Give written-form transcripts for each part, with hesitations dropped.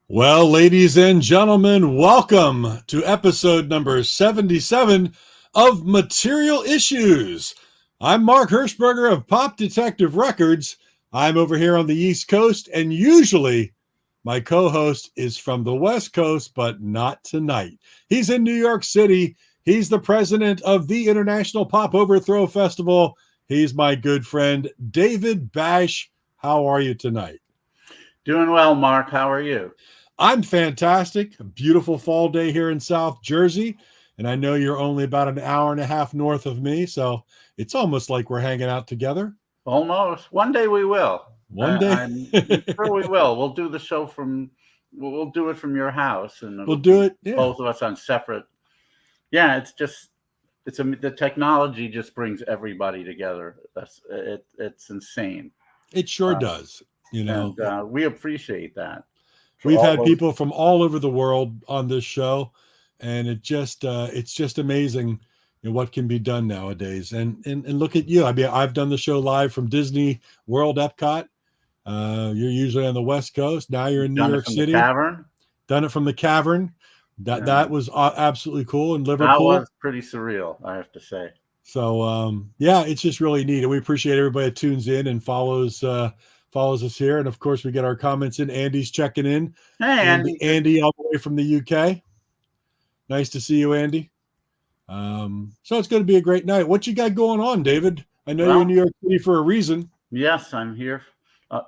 Well, ladies and gentlemen, welcome to episode number 77 of Material Issues. I'm Mark Hershberger of Pop Detective Records. I'm over here on the East Coast, and usually my co-host is from the West Coast, but not tonight. He's in New York City. He's the president of the International Pop Overthrow Festival. He's my good friend, David Bash. How are you tonight? Doing well, Mark. How are you? I'm fantastic. A beautiful fall day here in South Jersey. And I know you're only about an hour and a half north of me. So it's almost like we're hanging out together. Almost. One day we will. One day. I'm sure we will. We'll do the show we'll do it from your house. And we'll do it. Yeah. Both of us on separate. Yeah, the technology just brings everybody together. It's insane. It sure does. And we appreciate that. We've had people from all over the world on this show, and it's just amazing what can be done nowadays. And look at you. I mean, I've done the show live from Disney World Epcot. You're usually on the West Coast. Now you're in New York City. The Cavern. Done it from the Cavern. That was absolutely cool in Liverpool. That was pretty surreal, I have to say. So it's just really neat, and we appreciate everybody that tunes in and follows us here. And of course we get our comments in. Andy's checking in. Hey, Andy all the way from the UK. Nice to see you, Andy. So it's going to be a great night. What you got going on, David? I know you're in New York City for a reason. Yes, I'm here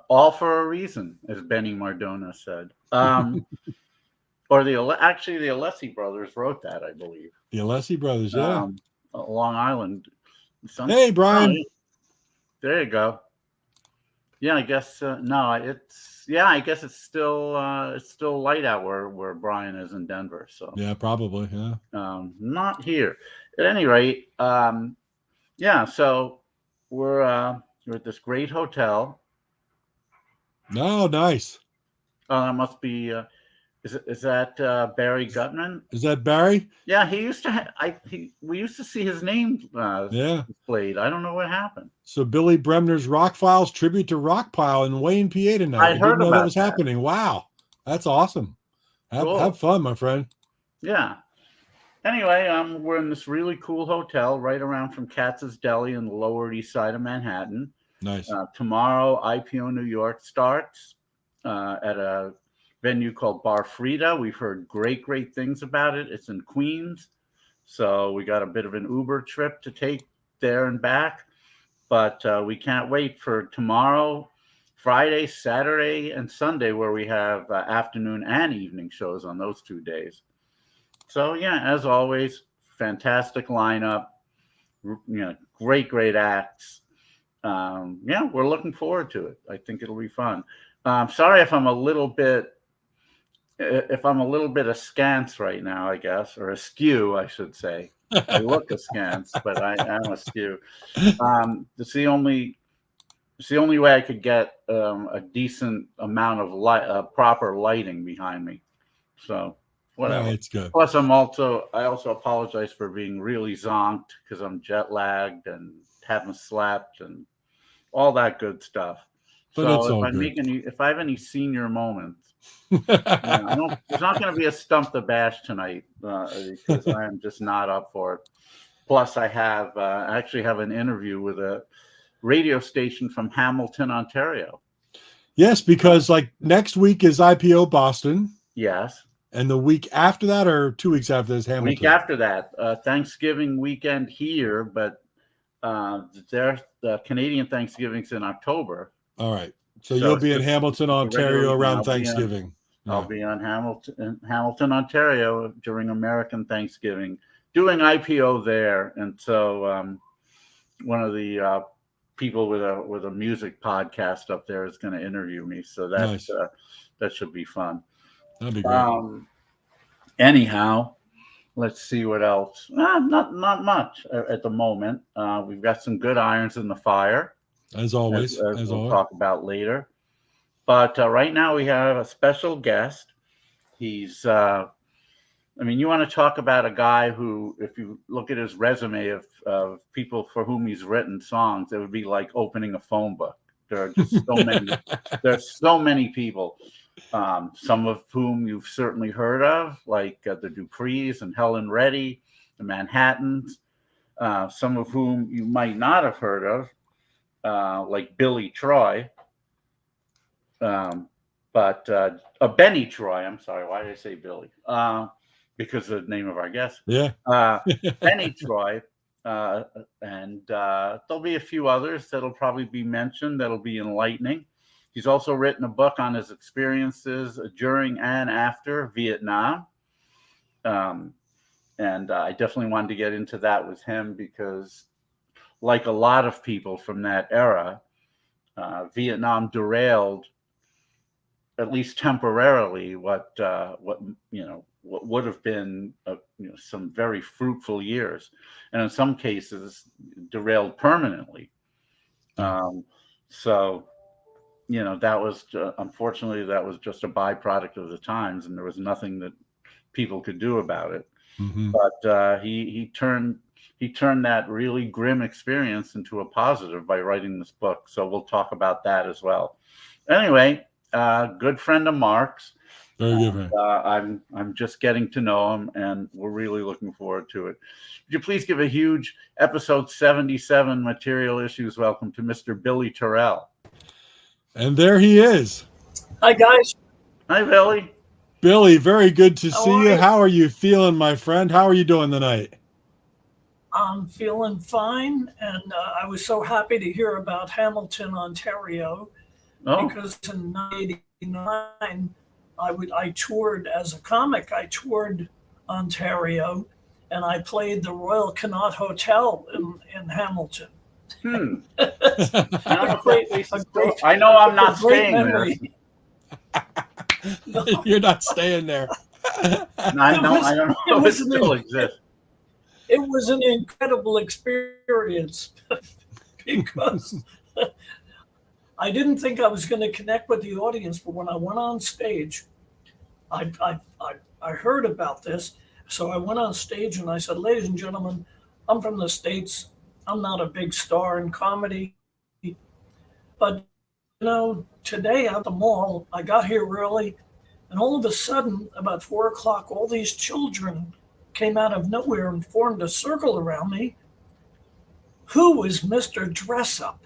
all for a reason, as Benny Mardona said. Or the Alessi brothers wrote that, I believe. The Alessi brothers, yeah. Long Island. Hey, Brian. There you go. Yeah, I guess I guess it's still light out where Brian is in Denver. So yeah, probably, yeah. Not here. At any rate, so we're at this great hotel. Oh, nice. Oh, that must be is that Barry Gutman? Is that Barry? Yeah, he used to. We used to see his name displayed. I don't know what happened. So Billy Bremner's Rock Files tribute to Rockpile in Wayne, PA tonight. I heard about that was happening. Wow, that's awesome. Have fun, my friend. Yeah. Anyway, we're in this really cool hotel right around from Katz's Deli in the Lower East Side of Manhattan. Nice. Tomorrow, IPO New York starts at a venue called Bar Frida. We've heard great things about it. It's in Queens. So we got a bit of an Uber trip to take there and back. But we can't wait for tomorrow, Friday, Saturday, and Sunday, where we have afternoon and evening shows on those 2 days. So, yeah, as always, fantastic lineup. Great acts. We're looking forward to it. I think it'll be fun. Sorry if I'm a little bit askance right now, I guess, or askew, I should say. I look askance, but I am askew. It's the only way I could get a decent amount of proper lighting behind me. So whatever. Yeah, it's good. Plus, I also apologize for being really zonked because I'm jet lagged and haven't slept and all that good stuff. But so if I have any senior moments, there's not going to be a Stump the Bash tonight because I am just not up for it. Plus, I actually have an interview with a radio station from Hamilton, Ontario. Yes, because like next week is IPO Boston. Yes. And the week after that, or 2 weeks after that, is Hamilton? Week after that, Thanksgiving weekend here, but the Canadian Thanksgiving's in October. All right. So you'll be in Hamilton, Ontario around Thanksgiving. I'll be on Hamilton, Ontario during American Thanksgiving, doing IPO there. And so one of the people with a music podcast up there is going to interview me. So that should be fun. That'd be great. Anyhow, let's see what else. Not much at the moment. We've got some good irons in the fire. As always. As we'll talk about later. But right now we have a special guest. He's, you want to talk about a guy who, if you look at his resume of people for whom he's written songs, it would be like opening a phone book. There are just so many. There's so many people. some of whom you've certainly heard of, like the Duprees and Helen Reddy, the Manhattans. Some of whom you might not have heard of, like Billy Troy. But Benny Troy, I'm sorry, why did I say Billy? Because of the name of our guest. Yeah. Benny Troy. And there'll be a few others that'll probably be mentioned that'll be enlightening. He's also written a book on his experiences during and after Vietnam. And I definitely wanted to get into that with him because, like a lot of people from that era, Vietnam derailed, at least temporarily, what would have been some very fruitful years, and in some cases derailed permanently. So that was unfortunately that was just a byproduct of the times, and there was nothing that people could do about it. Mm-hmm. But he turned that really grim experience into a positive by writing this book. So we'll talk about that as well. Anyway, good friend of Mark's. Very good. I'm just getting to know him, and we're really looking forward to it. Would you please give a huge episode 77 Material Issues welcome to Mr. Billy Terrell? And there he is. Hi, guys. Hi, Billy. Billy, very good to see you. you? How are you feeling, my friend? How are you doing tonight? I'm feeling fine, and I was so happy to hear about Hamilton, Ontario, because in 1989, I toured as a comic. I toured Ontario, and I played the Royal Connaught Hotel in Hamilton. I know I'm not staying there. No. You're not staying there. I don't know if it still exists. It was an incredible experience because I didn't think I was going to connect with the audience, but when I went on stage, I heard about this. So I went on stage and I said, "Ladies and gentlemen, I'm from the States. I'm not a big star in comedy, but today at the mall, I got here early, and all of a sudden, about 4 o'clock, all these children came out of nowhere and formed a circle around me. Who is Mr. Dress Up?"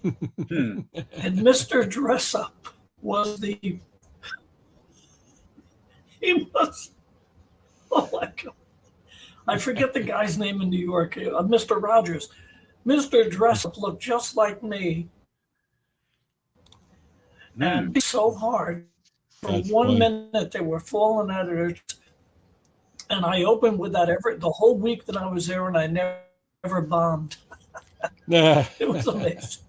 And Mr. Dress Up was oh my God. I forget the guy's name in New York, Mr. Rogers. Mr. Dress Up looked just like me. And so hard. For That's 1 funny. minute, they were falling at it. And I opened with that the whole week that I was there, and I never bombed. It was amazing.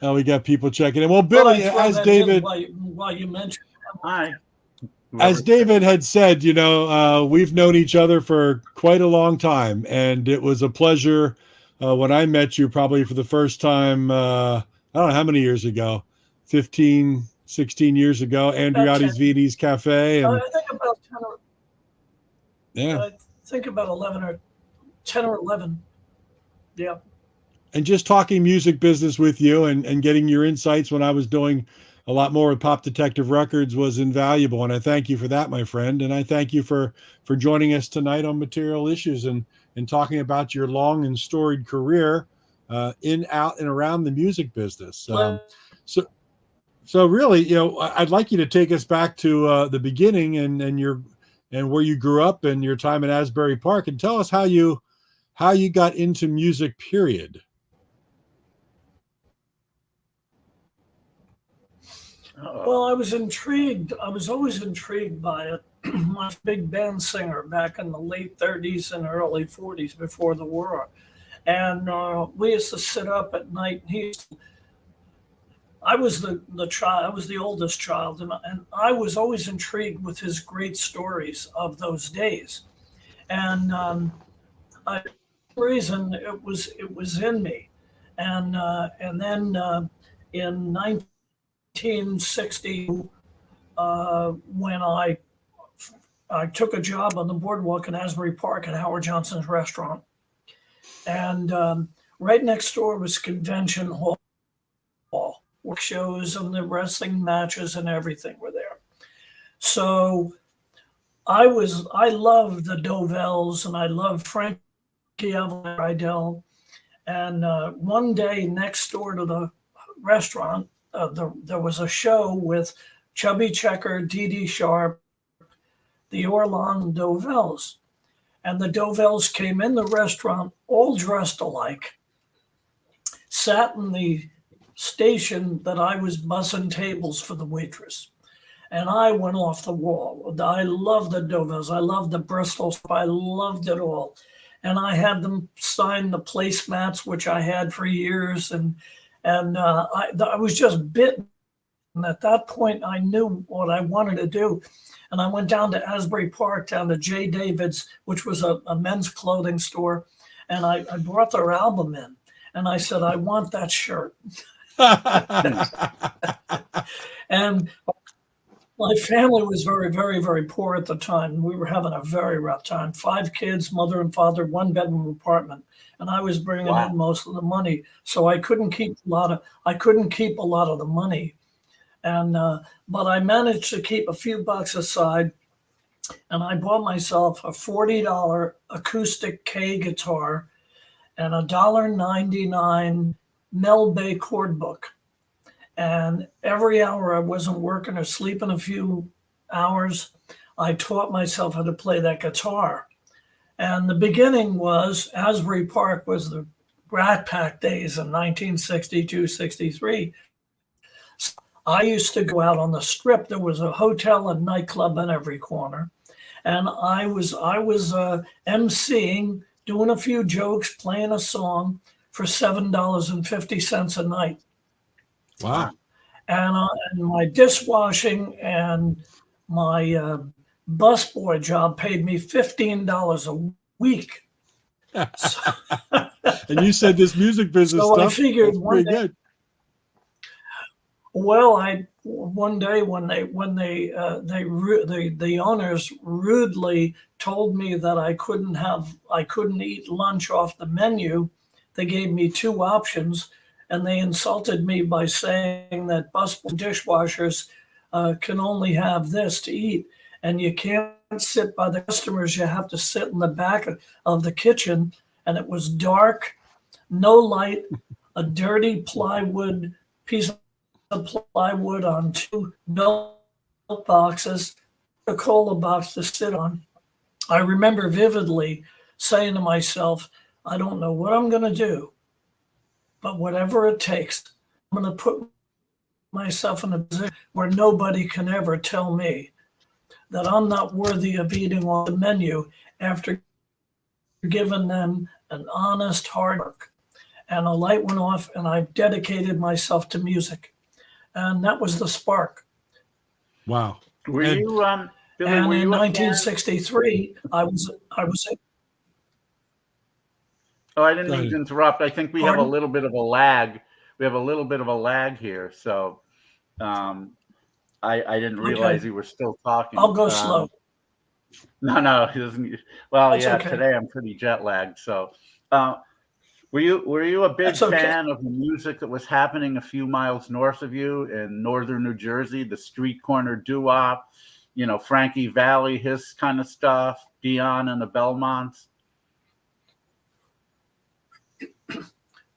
Now we got people checking in. Well, Billy, as David, while you mentioned, hi. As David had said, we've known each other for quite a long time, and it was a pleasure when I met you probably for the first time, I don't know how many years ago, 15, 16 years ago, Andriotti's Vini's Cafe. And, I think about 10 or, I think about 11 or 10 or 11. Yeah. And just talking music business with you and getting your insights when I was doing a lot more with Pop Detective Records was invaluable. And I thank you for that, my friend. And I thank you for joining us tonight on Material Issues and talking about your long and storied career in, out, and around the music business. So really, I'd like you to take us back to the beginning and where you grew up and your time in Asbury Park, and tell us how you got into music, period. Well, I was intrigued. I was always intrigued by it. My big band singer back in the late 30s and early 40s before the war. And we used to sit up at night. I was the child. I was the oldest child, and I was always intrigued with his great stories of those days. And for some reason it was in me. And then in 1960, when I took a job on the boardwalk in Asbury Park at Howard Johnson's restaurant, and right next door was Convention Hall, shows and the wrestling matches and everything were there. So I loved the Dovells and I loved Frankie Rydell. And one day next door to the restaurant, there was a show with Chubby Checker, Dee Dee Sharp, the Orlon Dovells. And the Dovells came in the restaurant all dressed alike, sat in the station that I was bussing tables for the waitress. And I went off the wall. I loved the Dovells. I loved the Bristols. I loved it all. And I had them sign the placemats, which I had for years. And I was just bitten. And at that point, I knew what I wanted to do. And I went down to Asbury Park, down to J. David's, which was a men's clothing store. And I brought their album in. And I said, I want that shirt. And my family was very, very, very poor at the time. We were having a very rough time. 5 kids, mother and father, 1-bedroom apartment. And I was bringing in most of the money. So I couldn't keep a lot of the money. And but I managed to keep a few bucks aside, and I bought myself a $40 acoustic K guitar and a $1.99 Mel Bay chord book. And every hour I wasn't working or sleeping a few hours, I taught myself how to play that guitar. And the beginning was Asbury Park was the Rat Pack days in 1962, 63. I used to go out on the strip. There was a hotel and nightclub in every corner. And I was emceeing, doing a few jokes, playing a song for $7.50 a night. Wow. And my dishwashing and my busboy job paid me $15 a week. So, and you said this music business so stuff. I figured pretty good. Well, one day when the owners rudely told me that I couldn't eat lunch off the menu, they gave me 2 options, and they insulted me by saying that busboy dishwashers can only have this to eat, and you can't sit by the customers. You have to sit in the back of the kitchen, and it was dark, no light, a dirty plywood piece of plywood on 2 milk boxes, a cola box to sit on. I remember vividly saying to myself, I don't know what I'm going to do, but whatever it takes, I'm going to put myself in a position where nobody can ever tell me that I'm not worthy of eating off the menu after giving them an honest hard work. And a light went off, and I dedicated myself to music. And that was the spark. Wow. Were you, Billy, and were in you 1963, I was. Oh, I didn't mean to interrupt. I think we have a little bit of a lag. We have a little bit of a lag here, so I didn't realize you were still talking. I'll go slow. No, he doesn't. Well, That's yeah, okay. Today I'm pretty jet lagged. So, were you a big fan of the music that was happening a few miles north of you in northern New Jersey, the street corner doo-wop, Frankie Valli, his kind of stuff, Dion and the Belmonts?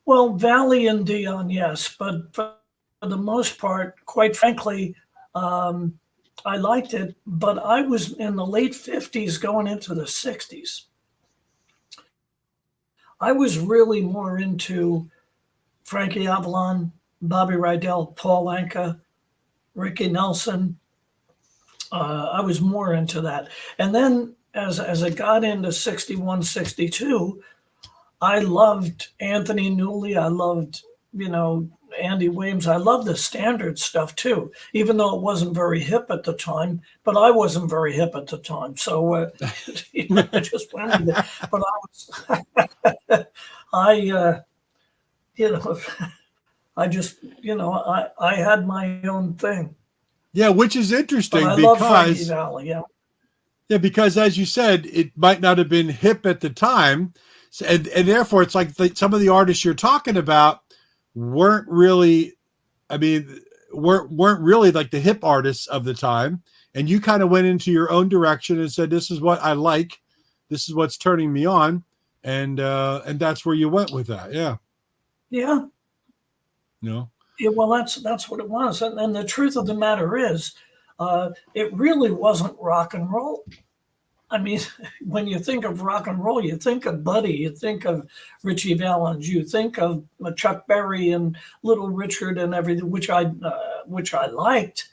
Well, Valli and Dion, yes, but for the most part, quite frankly, I liked it, but I was in the late 50s going into the 60s. I was really more into Frankie Avalon, Bobby Rydell, Paul Anka, Ricky Nelson. I was more into that. And then as I got into 61, 62, I loved Anthony Newley. I loved, Andy Williams. I loved the standard stuff too, even though it wasn't very hip at the time, but I wasn't very hip at the time. So I just went with it. But I had my own thing. Yeah, which is interesting I because love Frankie Valli, yeah, because as you said, it might not have been hip at the time, and therefore it's like some of the artists you're talking about weren't really I mean, weren't really like the hip artists of the time, and you kind of went into your own direction and said, "This is what I like. This is what's turning me on," and that's where you went with that. Yeah. Yeah. No. Yeah, well, that's what it was. And the truth of the matter is, it really wasn't rock and roll. I mean, when you think of rock and roll, you think of Buddy, you think of Richie Valens, you think of Chuck Berry and Little Richard and everything, which I liked.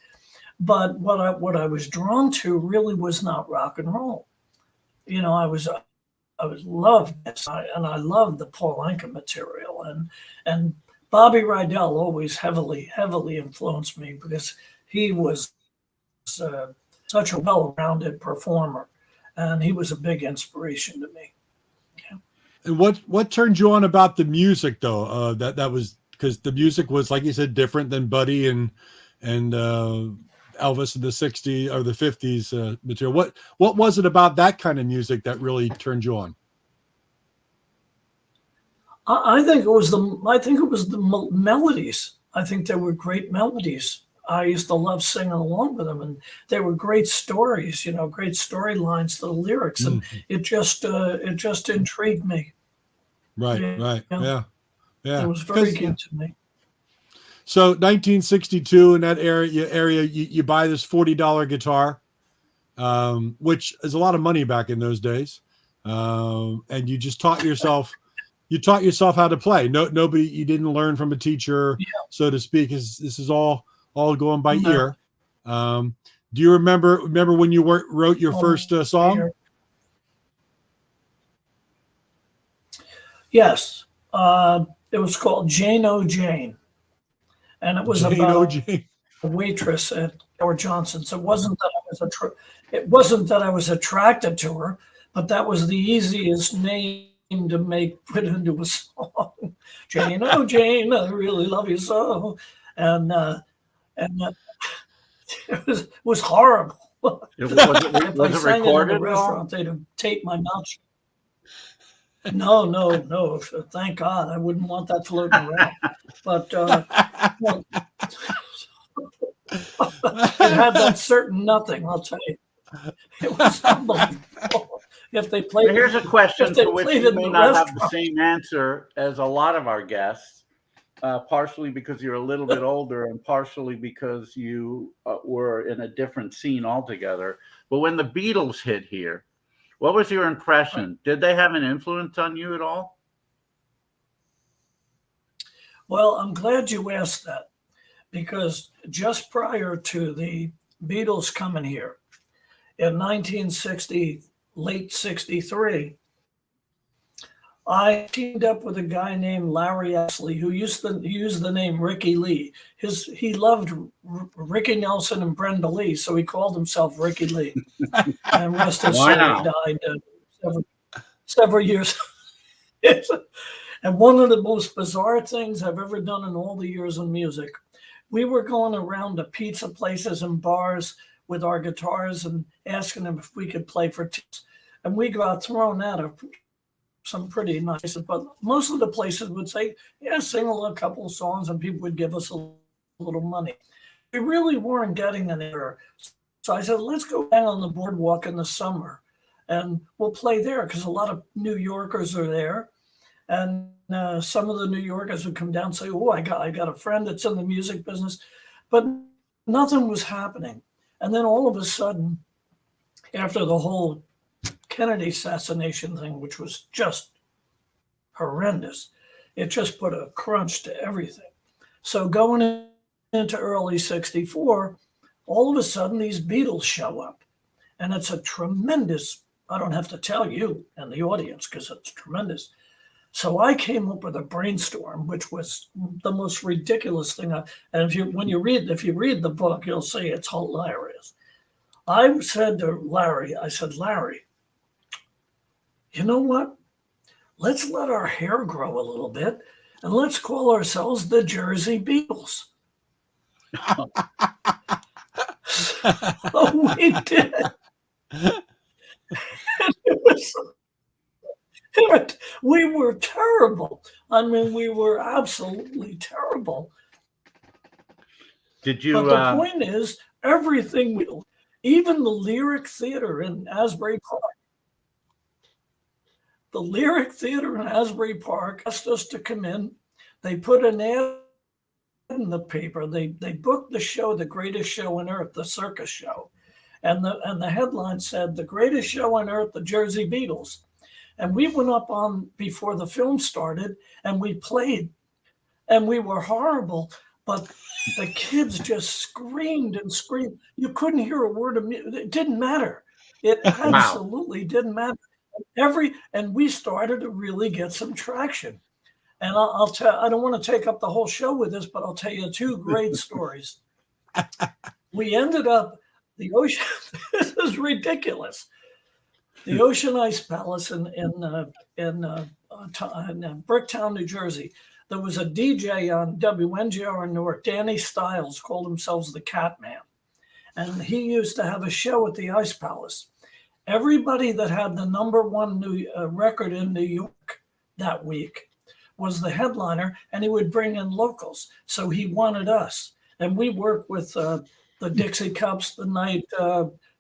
But what I was drawn to really was not rock and roll. You know, I was loved this, and I loved the Paul Anka material, and Bobby Rydell always heavily influenced me because he was such a well-rounded performer, and he was a big inspiration to me. Yeah. And what turned you on about the music though? That was because the music was, like you said, different than Buddy and Elvis in the 60s or the 50s material. What was it about that kind of music that really turned you on? I think it was the melodies. I think they were great melodies. I used to love singing along with them, and they were great stories, you know, great storylines to the lyrics, and it just intrigued me. Right, Yeah. right, yeah. It was very good to me. So 1962, in that area, you buy this $40 guitar, which is a lot of money back in those days, and you just taught yourself. You taught yourself how to play. Nobody. You didn't learn from a teacher, so to speak. This is all going by ear. Do you remember when you wrote your first song? Yes, it was called Jane O' Jane, and it was about a waitress at Howard Johnson's. It wasn't that I was attracted to her, but that was the easiest name to put into a song. Jane, oh Jane, I really love you so, and it was horrible. Was it recorded? In the restaurant, they'd have taped my mouth shut. No. Thank God, I wouldn't want that floating around. But well, it had that certain nothing. I'll tell you, it was unbelievable. If they played, here's a question to which you may not have the same answer as a lot of our guests, partially because you're a little bit older and partially because you were in a different scene altogether. But when the Beatles hit here, what was your impression? Did they have an influence on you at all? Well, I'm glad you asked that, because just prior to the Beatles coming here in 1960, late 63, I teamed up with a guy named Larry Astley, who used the name Ricky Lee. He loved Ricky Nelson and Brenda Lee, so he called himself Ricky Lee. And rest his soul, he died several years. And one of the most bizarre things I've ever done in all the years in music, we were going around to pizza places and bars with our guitars and asking them if we could play for tips. And we got thrown out of some pretty nice, but most of the places would say, yeah, sing a couple of songs, and people would give us a little money. We really weren't getting anywhere. So I said, let's go down on the boardwalk in the summer and we'll play there, because a lot of New Yorkers are there. And some of the New Yorkers would come down and say, oh, I got a friend that's in the music business. But nothing was happening. And then all of a sudden, after the whole Kennedy assassination thing, which was just horrendous, it just put a crunch to everything. So going into early 64, all of a sudden these Beatles show up. And it's a tremendous, I don't have to tell you and the audience because it's tremendous. So I came up with a brainstorm, which was the most ridiculous thing. And if you read the book, you'll see it's hilarious. I said to Larry, Larry, you know what? Let's let our hair grow a little bit and let's call ourselves the Jersey Beatles. So we did. We were terrible. I mean, we were absolutely terrible. Did you? But the point is, everything, even the Lyric Theater in Asbury Park, asked us to come in. They put an ad in the paper. They booked the show, The Greatest Show on Earth, the circus show. And the headline said, The Greatest Show on Earth, the Jersey Beatles. And we went up on before the film started, and we played, and we were horrible, but the kids just screamed and screamed. You couldn't hear a word of music. It didn't matter. It absolutely didn't matter. And we started to really get some traction. And I'll tell. I don't want to take up the whole show with this, but I'll tell you two great stories. We ended up the ocean. This is ridiculous. The Ocean Ice Palace in Bricktown, New Jersey. There was a DJ on WNGR in Newark, Danny Stiles, called himself the Catman. And he used to have a show at the Ice Palace. Everybody that had the #1 record in New York that week was the headliner, and he would bring in locals. So he wanted us. And we worked with the Dixie Cups the night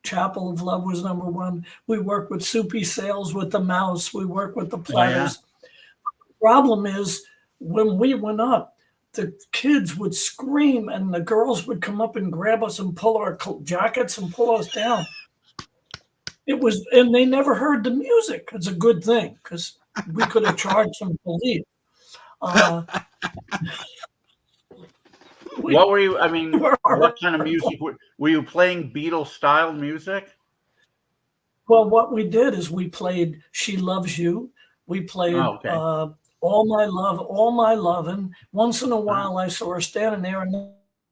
Chapel of Love was #1. We worked with Soupy Sales with the Mouse. We worked with the Platters. The problem is, when we went up, the kids would scream and the girls would come up and grab us and pull our jackets and pull us down. And they never heard the music. It's a good thing because we could have charged them to leave. What were you? I mean, what kind of music were you playing? Beatles style music? Well, what we did is we played "She Loves You." We played "All My Love, All My Lovin'." Once in a while, I saw her standing there,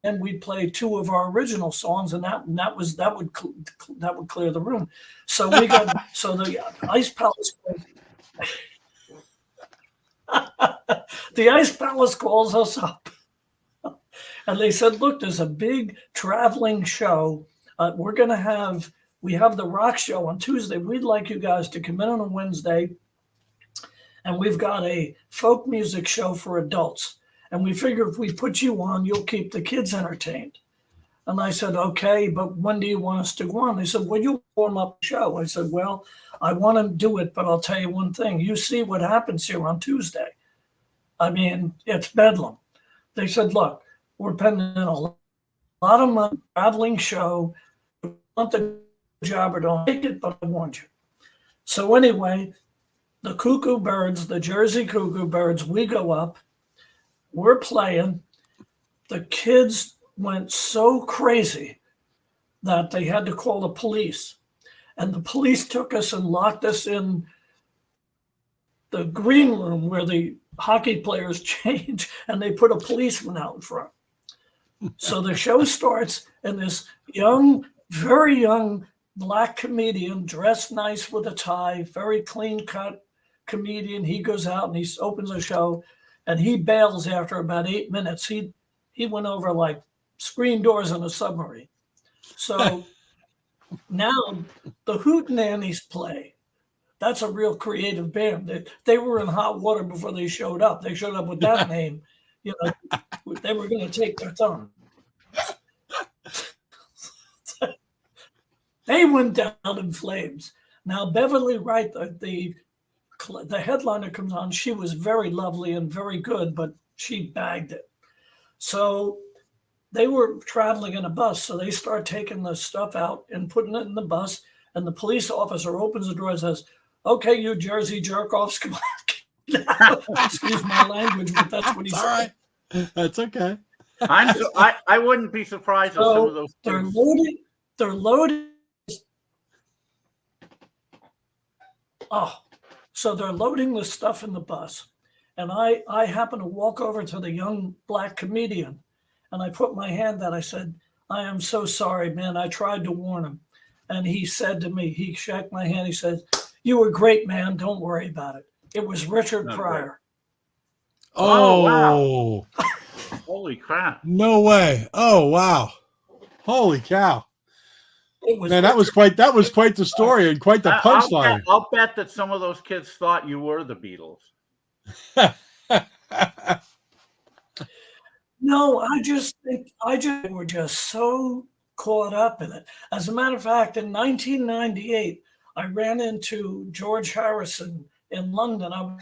and we'd play two of our original songs, and that would clear the room. So we got the Ice Palace. The Ice Palace calls us up. And they said, look, there's a big traveling show. We have the rock show on Tuesday. We'd like you guys to come in on a Wednesday. And we've got a folk music show for adults. And we figure if we put you on, you'll keep the kids entertained. And I said, okay, but when do you want us to go on? They said, well, you warm up the show. I said, well, I want to do it, but I'll tell you one thing. You see what happens here on Tuesday. I mean, it's bedlam. They said, look, we're spending a lot of money, traveling show. You want the job or don't take it, but I warned you. So anyway, the Cuckoo Birds, the Jersey Cuckoo Birds, we go up. We're playing. The kids went so crazy that they had to call the police. And the police took us and locked us in the green room where the hockey players change, and they put a policeman out in front. So the show starts, and this young, very young black comedian, dressed nice with a tie, very clean cut comedian. He goes out and he opens the show, and he bails after about 8 minutes. He went over like screen doors on a submarine. So now the Hootenannies play. That's a real creative band. They were in hot water before they showed up. They showed up with that name. You know, they were going to take their thumb. They went down in flames. Now, Beverly Wright, the headliner comes on. She was very lovely and very good, but she bagged it. So they were traveling in a bus. So they start taking the stuff out and putting it in the bus. And the police officer opens the door and says, okay, you Jersey jerk-offs, come on. Excuse my language, but that's what he said. All right. That's okay. I wouldn't be surprised if some of those things. They're loading. Oh, so they're loading the stuff in the bus. And I happen to walk over to the young black comedian, and I put my hand out. I said, I am so sorry, man. I tried to warn him. And he said to me, he shook my hand. He said, you were great, man. Don't worry about it. It was Richard Pryor. Oh, wow. Holy crap. No way. Oh, wow. Holy cow. Man, that was quite the story and quite the punchline. I'll bet that some of those kids thought you were the Beatles. No, I just think we're just so caught up in it. As a matter of fact, in 1998, I ran into George Harrison in London. I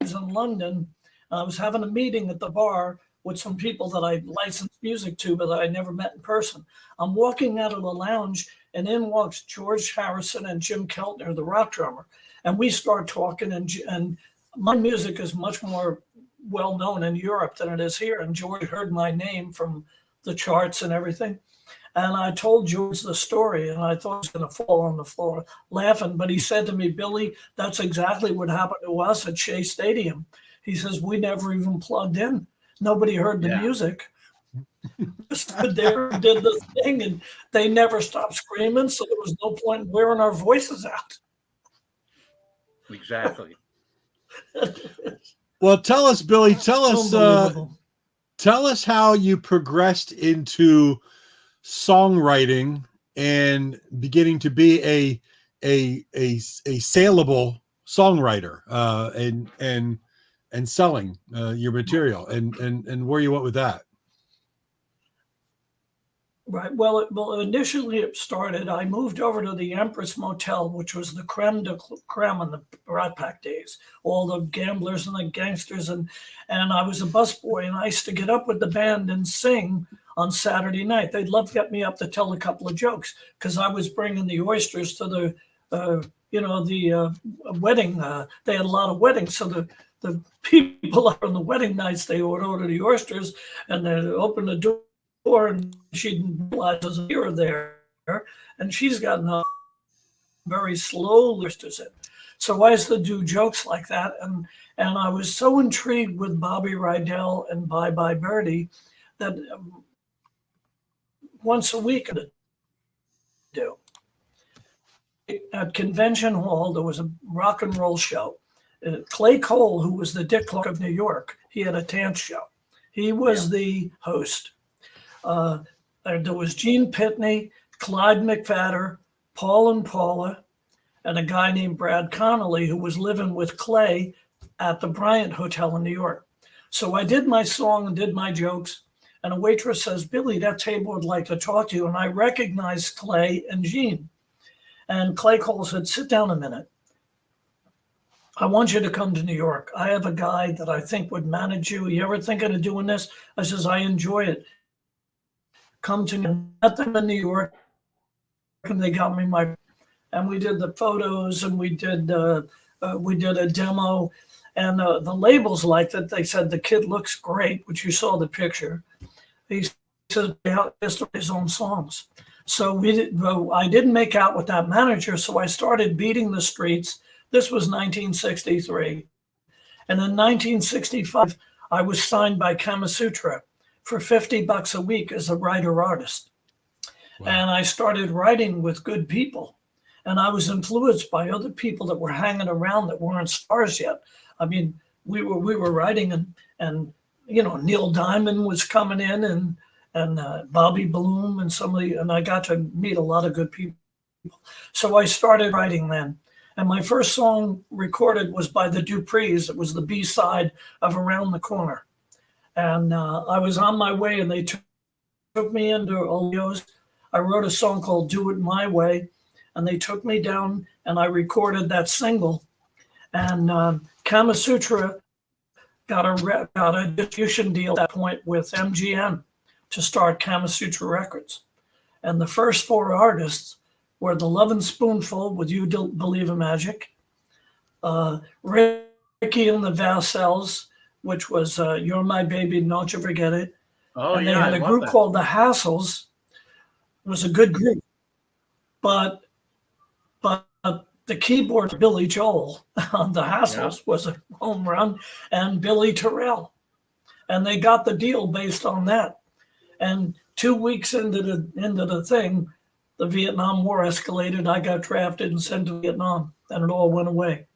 was in London. I was having a meeting at the bar with some people that I licensed music to, but that I never met in person. I'm walking out of the lounge, and in walks George Harrison and Jim Keltner, the rock drummer, and we start talking. And my music is much more well known in Europe than it is here. And George heard my name from the charts and everything. And I told George the story, and I thought he was going to fall on the floor laughing. But he said to me, "Billy, that's exactly what happened to us at Shea Stadium." He says, "We never even plugged in. Nobody heard the music. Just stood there and did the thing, and they never stopped screaming. So there was no point in wearing our voices out." Exactly. Well, tell us, Billy, tell us how you progressed into songwriting and beginning to be a saleable songwriter, and selling your material, and where you went with that. Right. Well, initially it started. I moved over to the Empress Motel, which was the creme de creme in the Rat Pack days. All the gamblers and the gangsters, and I was a busboy, and I used to get up with the band and sing on Saturday night. They'd love to get me up to tell a couple of jokes because I was bringing the oysters to the wedding. They had a lot of weddings, so the people on the wedding nights, they would order the oysters, and they'd open the door. And she didn't realize there's a mirror there, and she's gotten a very slow oysters in. So I used to do jokes like that, and I was so intrigued with Bobby Rydell and Bye Bye Birdie that once a week I do. At Convention Hall, there was a rock and roll show. Clay Cole, who was the Dick Clark of New York, he had a dance show. He was the host. There was Gene Pitney, Clyde McFadder, Paul and Paula, and a guy named Brad Connolly who was living with Clay at the Bryant Hotel in New York. So I did my song and did my jokes, and a waitress says, "Billy, that table would like to talk to you." And I recognized Clay and Gene. And Clay Cole said, "Sit down a minute. I want you to come to New York. I have a guy that I think would manage you. You ever thinking of doing this?" I says, "I enjoy it. Come to me." Met them in New York, and they got me and we did the photos, and we did a demo, and the labels liked it. They said the kid looks great, which you saw the picture. He says he just his own songs. So I didn't make out with that manager, so I started beating the streets. This was 1963, and in 1965, I was signed by Kama Sutra for $50 a week as a writer-artist. Wow. And I started writing with good people. And I was influenced by other people that were hanging around that weren't stars yet. I mean, we were writing, and Neil Diamond was coming in, and Bobby Bloom, and I got to meet a lot of good people. So I started writing then. And my first song recorded was by the Duprees. It was the B-side of Around the Corner. And I was on my way, and they took me into Olio's. I wrote a song called "Do It My Way," and they took me down, and I recorded that single. And Kama Sutra got a distribution deal at that point with MGM to start Kama Sutra Records. And the first 4 artists were the Lovin' Spoonful with "You Don't Believe in Magic," Ricky and the Vassels, which was "You're My Baby, Don't You Forget It." Oh, and they had a group called the Hassles. It was a good group, but the keyboard Billy Joel on the Hassles was a home run, and Billy Terrell, and they got the deal based on that. And 2 weeks into the thing, the Vietnam War escalated. I got drafted and sent to Vietnam, and it all went away.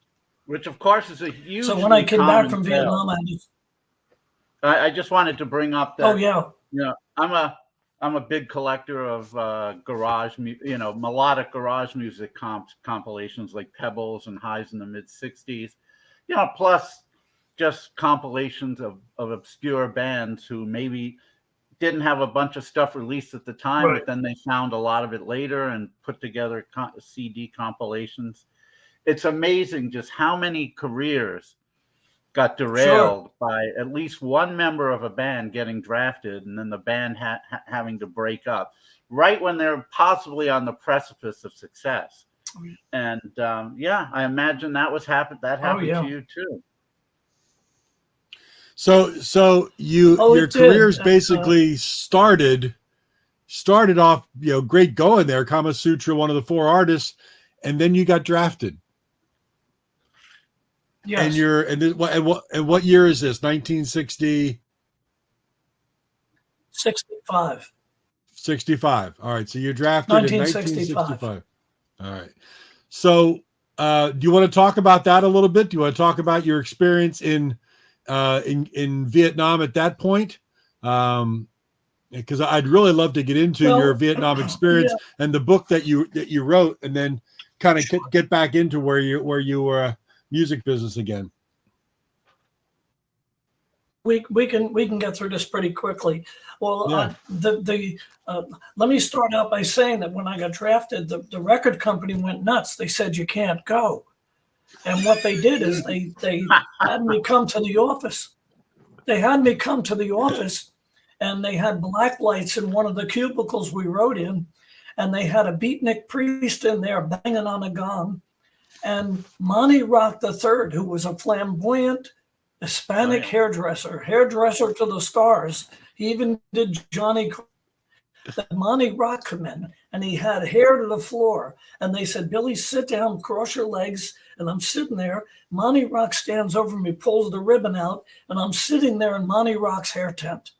Which, of course, is a huge. So when I came back from Vietnam, I just wanted to bring up that. Oh yeah. I'm a big collector of melodic garage music compilations like Pebbles and Highs in the mid '60s. Plus just compilations of obscure bands who maybe didn't have a bunch of stuff released at the time, Right. but then they found a lot of it later and put together CD compilations. It's amazing just how many careers got derailed by at least one member of a band getting drafted and then the band having to break up right when they're possibly on the precipice of success. And I imagine that happened to you too. So your careers basically started off, great going there, Kama Sutra, one of the 4 artists, and then you got drafted. Yes. And what year is this? 1960? 65. 65. All right. So you're drafted in 1965. All right. So do you want to talk about that a little bit? Do you want to talk about your experience in Vietnam at that point? Because I'd really love to get into your Vietnam experience and the book that you wrote, and then kind of get back into where you were music business again. We can get through this pretty quickly. Well, let me start out by saying that when I got drafted, the record company went nuts. They said you can't go, and what they did is they had me come to the office. They had me come to the office, and they had black lights in one of the cubicles we wrote in, and they had a beatnik priest in there banging on a gong, and Monty Rock III, who was a flamboyant Hispanic hairdresser to the stars. He even did Johnny. That Monty Rock come in, and he had hair to the floor. And they said, "Billy, sit down, cross your legs." And I'm sitting there. Monty Rock stands over me, pulls the ribbon out, and I'm sitting there in Monty Rock's hair tent.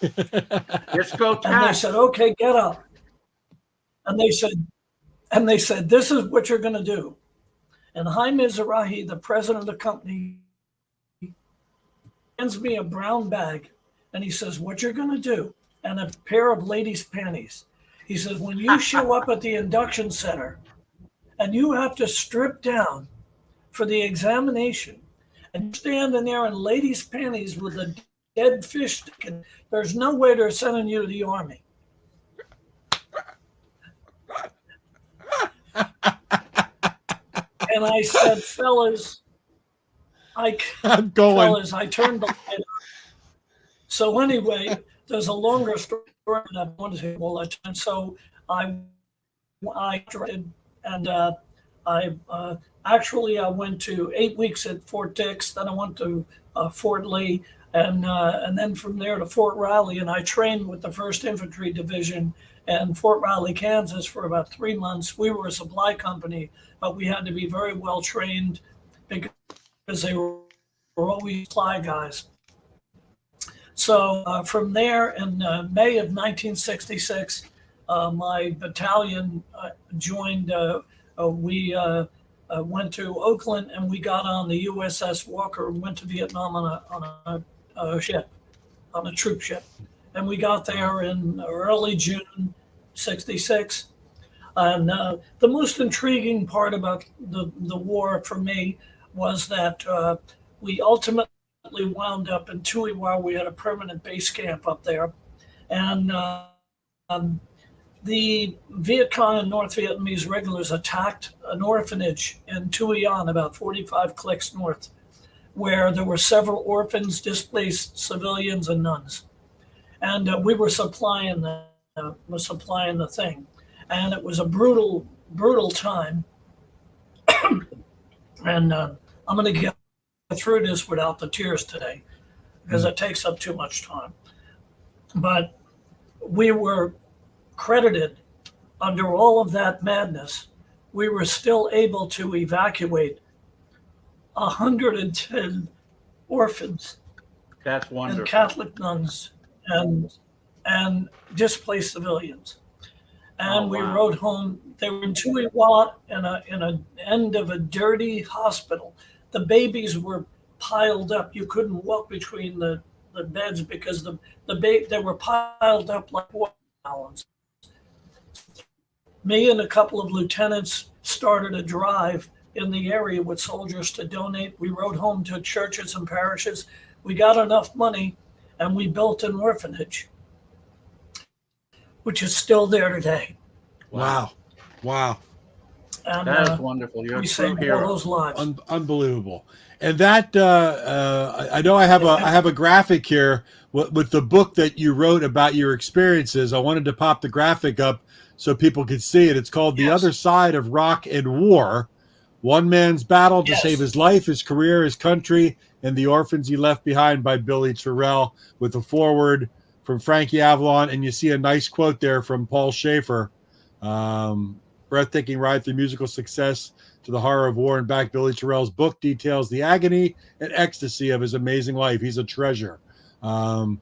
Let's go. And they said, "Okay, get up." And they said, "This is what you're going to do." And Jaime Zarahi, the president of the company, hands me a brown bag, and he says, "What you're going to do," and a pair of ladies' panties. He says, "When you show up at the induction center and you have to strip down for the examination, and you're standing there in ladies' panties with a dead fish stick, and there's no way they're sending you to the Army." And I said, fellas, I turned the light on. So anyway, there's a longer story that I wanted to tell all that time. So I did, and I went to 8 weeks at Fort Dix. Then I went to Fort Lee, and then from there to Fort Riley. And I trained with the 1st Infantry Division in Fort Riley, Kansas for about 3 months. We were a supply company, but we had to be very well trained because they were always supply guys. So from there, in May of 1966, my battalion joined. We went to Oakland, and we got on the USS Walker and went to Vietnam on a ship, on a troop ship. And we got there in early June 66. And the most intriguing part about the war for me was that we ultimately wound up in Tui, where we had a permanent base camp up there. And the Viet Cong and North Vietnamese regulars attacked an orphanage in Tui An, about 45 clicks north, where there were several orphans, displaced civilians, and nuns. And we were supplying the thing. And it was a brutal, brutal time. And I'm going to get through this without the tears today, because it takes up too much time. But we were credited, under all of that madness, we were still able to evacuate 110 orphans. That's wonderful. And Catholic nuns and displaced civilians. And we rode home. They were in Tui Wat in an end of a dirty hospital. The babies were piled up. You couldn't walk between the beds because they were piled up like watermelons. Me and a couple of lieutenants started a drive in the area with soldiers to donate. We wrote home to churches and parishes. We got enough money, and we built an orphanage, which is still there today. Wow. And That is wonderful. You're a we true saved all hero. those lives. Unbelievable. And that I know I have a graphic here with the book that you wrote about your experiences. I wanted to pop the graphic up so people could see it. It's called The Other Side of Rock and War: One Man's Battle to Save His Life, His Career, His Country, and the Orphans He Left Behind, by Billy Terrell, with a foreword from Frankie Avalon. And you see a nice quote there from Paul Schaefer. Breathtaking ride through musical success to the horror of war and back. Billy Terrell's book details the agony and ecstasy of his amazing life. He's a treasure. And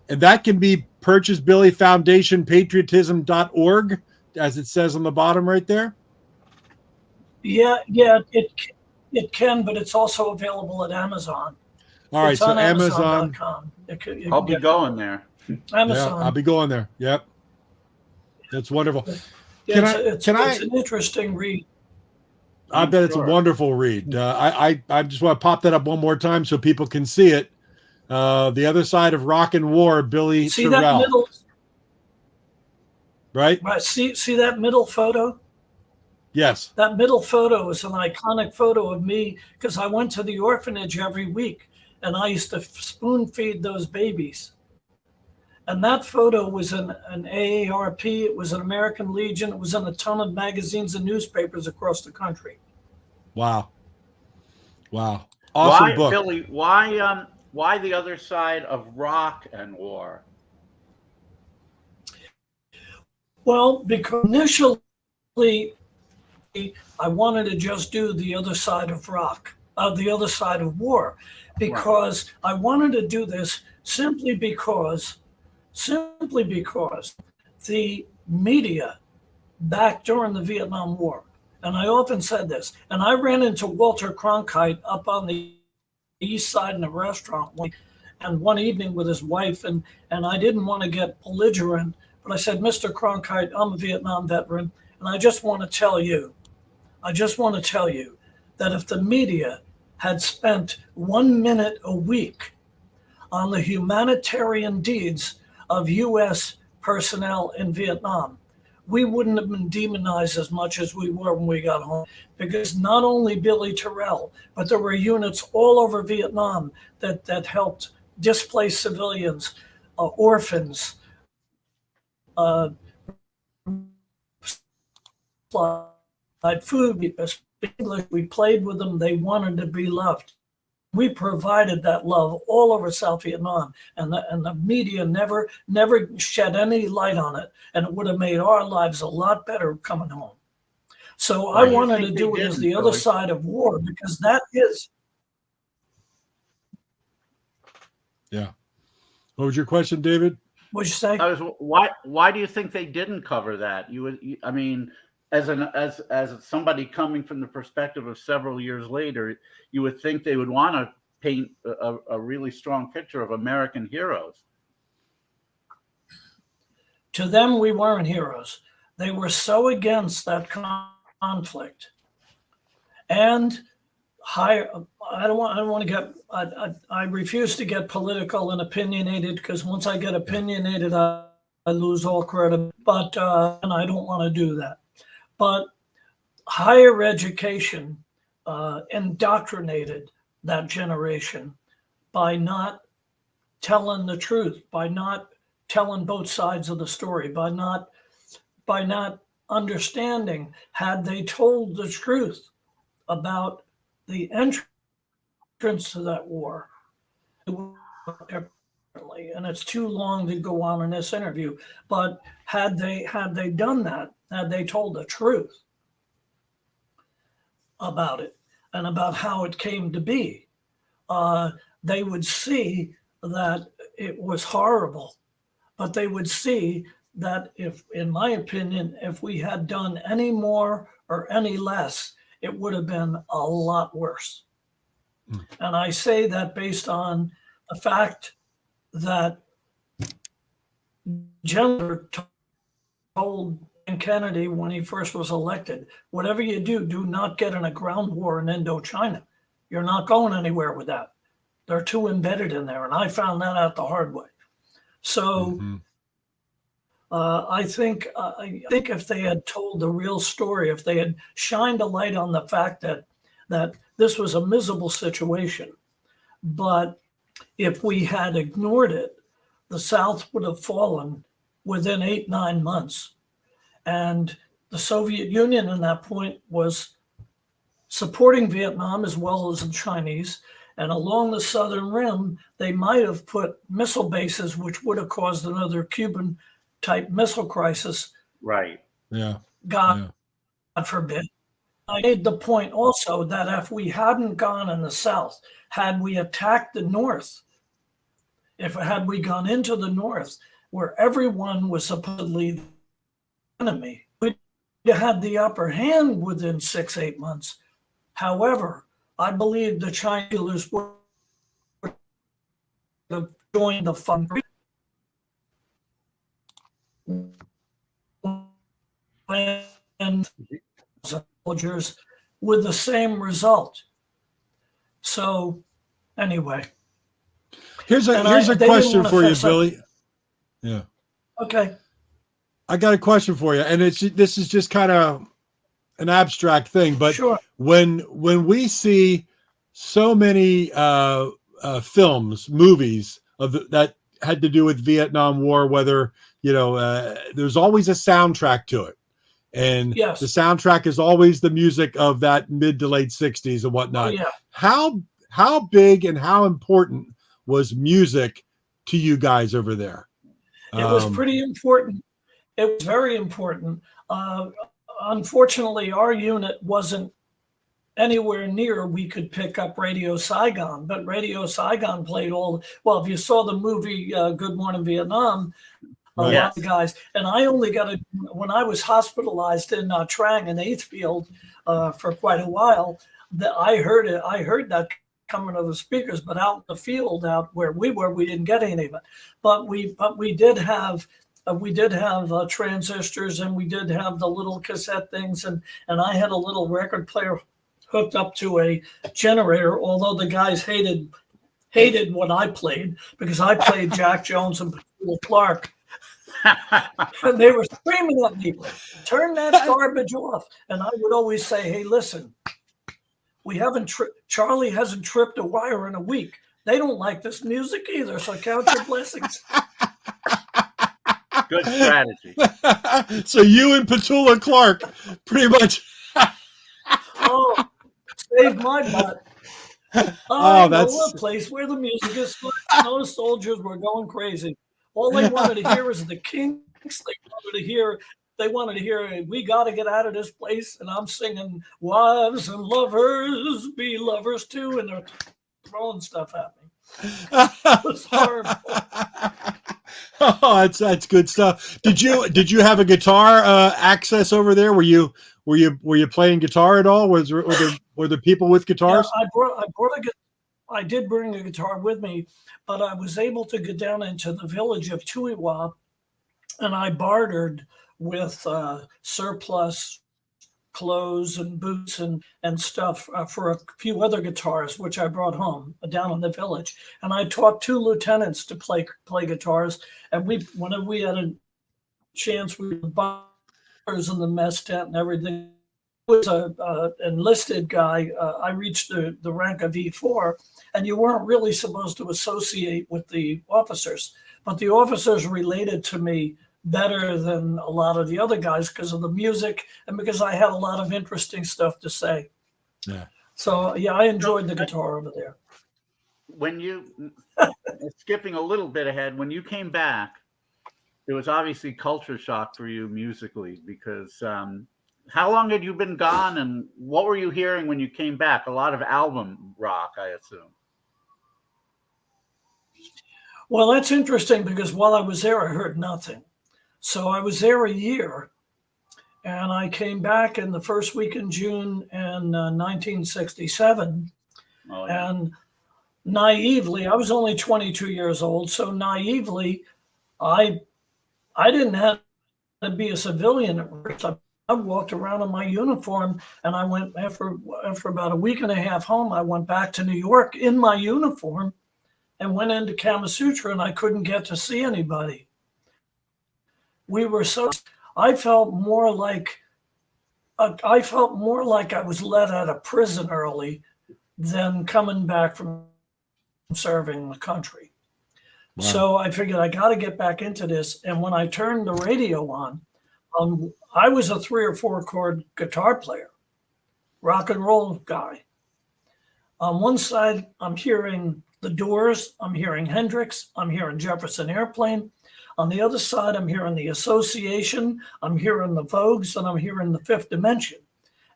that can be purchased, Billy, foundationpatriotism.org, as it says on the bottom right there. Yeah, it can, but it's also available at Amazon. All right, it's so on Amazon. Amazon.com. I'll be going there. Amazon. Yeah, I'll be going there. Yep. That's wonderful. Yeah, it's an interesting read. I bet it's a wonderful read. I just want to pop that up one more time so people can see it. The Other Side of Rock and War, Billy See Terrell. that middle, right? Right. See that middle photo? Yes. That middle photo is an iconic photo of me because I went to the orphanage every week and I used to spoon feed those babies. And that photo was in an AARP, it was an American Legion, it was in a ton of magazines and newspapers across the country. Wow. Awesome book. Billy, why The Other Side of Rock and War? Well, because initially I wanted to just do The Other Side of Rock, The Other Side of War, because I wanted to do this simply because the media back during the Vietnam War, and I often said this, and I ran into Walter Cronkite up on the east side in a restaurant one evening with his wife, and I didn't want to get belligerent, but I said, Mr. Cronkite, I'm a Vietnam veteran, and I just want to tell you that if the media had spent 1 minute a week on the humanitarian deeds of U.S. personnel in Vietnam, we wouldn't have been demonized as much as we were when we got home. Because not only Billy Terrell, but there were units all over Vietnam that helped displaced civilians, orphans, food. We played with them. They wanted to be loved. We provided that love all over South Vietnam, and the media never shed any light on it, and it would have made our lives a lot better coming home. So I wanted to do it as The Other Side of War, because that is. Yeah. What was your question, David? What'd you say? Why do you think they didn't cover that? I mean, as somebody coming from the perspective of several years later, you would think they would want to paint a really strong picture of American heroes. To them, we weren't heroes. They were so against that conflict, and I refuse to get political and opinionated, because once I get opinionated, I lose all credit. But and I don't want to do that. But higher education indoctrinated that generation by not telling the truth, by not telling both sides of the story, by not understanding, had they told the truth about the entrance to that war, it would work differently. And it's too long to go on in this interview, but had they done that, had they told the truth about it and about how it came to be, they would see that it was horrible. But they would see that in my opinion, if we had done any more or any less, it would have been a lot worse. And I say that based on the fact that Jennifer told President Kennedy when he first was elected. Whatever you do, do not get in a ground war in Indochina. You're not going anywhere with that. They're too embedded in there. And I found that out the hard way. So I think if they had told the real story, if they had shined a light on the fact that this was a miserable situation, but if we had ignored it, the South would have fallen within 8-9 months. And the Soviet Union in that point was supporting Vietnam as well as the Chinese. And along the southern rim, they might have put missile bases, which would have caused another Cuban type missile crisis. Right. Yeah. God forbid. I made the point also that if we hadn't gone in the South, had we attacked the North, had we gone into the North, where everyone was supposedly the enemy, we had the upper hand within 6-8 months. However, I believe the Chinese would have joined the fund and soldiers with the same result. So anyway. Here's a question for you, Billy. Yeah. Okay. I got a question for you, and this is just kind of an abstract thing, but sure. When we see so many films, movies that had to do with Vietnam War, whether there's always a soundtrack to it, and yes. the soundtrack is always the music of that mid to late '60s and whatnot. Oh, yeah. How big and how important was music to you guys over there? It was pretty important. It was very important. Unfortunately, our unit wasn't anywhere near we could pick up Radio Saigon, but Radio Saigon played if you saw the movie Good Morning Vietnam, a lot of the guys, and I only got it when I was hospitalized in Trang in 8th Field for quite a while. That I heard that coming to the speakers, but out in the field, out where we were, we didn't get any of it. But we did have transistors, and we did have the little cassette things, and I had a little record player hooked up to a generator. Although the guys hated what I played, because I played Jack Jones and Petula Clark, and they were screaming at me, "Turn that garbage off!" And I would always say, "Hey, listen. Charlie hasn't tripped a wire in a week. They don't like this music either, so count your blessings." Good strategy. So you and Petula Clark pretty much saved my butt. That's a place where the music is good. Those soldiers were going crazy. All they wanted to hear was the Kinks. They wanted to hear, "We got to get out of this place," and I'm singing "Wives and lovers be lovers too," and they're throwing stuff at me. It was horrible. Oh, that's good stuff. Did you have a guitar access over there? Were you playing guitar at all? Were there people with guitars? Yeah, I did bring a guitar with me, but I was able to get down into the village of Tuiwa, and I bartered with surplus clothes and boots and stuff for a few other guitars, which I brought home down in the village. And I taught 2 lieutenants to play guitars. And whenever we had a chance, we would bars in the mess tent and everything. I was an enlisted guy. I reached the rank of E4, and you weren't really supposed to associate with the officers, but the officers related to me better than a lot of the other guys because of the music and because I had a lot of interesting stuff to say. Yeah. So I enjoyed the guitar over there. When you skipping a little bit ahead, when you came back, it was obviously culture shock for you musically, because how long had you been gone, and what were you hearing when you came back? A lot of album rock, I assume. Well, that's interesting, because while I was there, I heard nothing. So I was there a year, and I came back in the first week in June in 1967. Oh, yeah. And naively, I was only 22 years old, so naively, I didn't have to be a civilian at first. I walked around in my uniform, and I went after about a week and a half home. I went back to New York in my uniform, and went into Kama Sutra, and I couldn't get to see anybody. We were so. I felt more like I was let out of prison early than coming back from serving the country. Wow. So I figured I got to get back into this. And when I turned the radio on, I was a 3 or 4 chord guitar player, rock and roll guy. On one side, I'm hearing the Doors, I'm hearing Hendrix, I'm hearing Jefferson Airplane. On the other side, I'm hearing the Association, I'm hearing the Vogues, and I'm hearing the Fifth Dimension.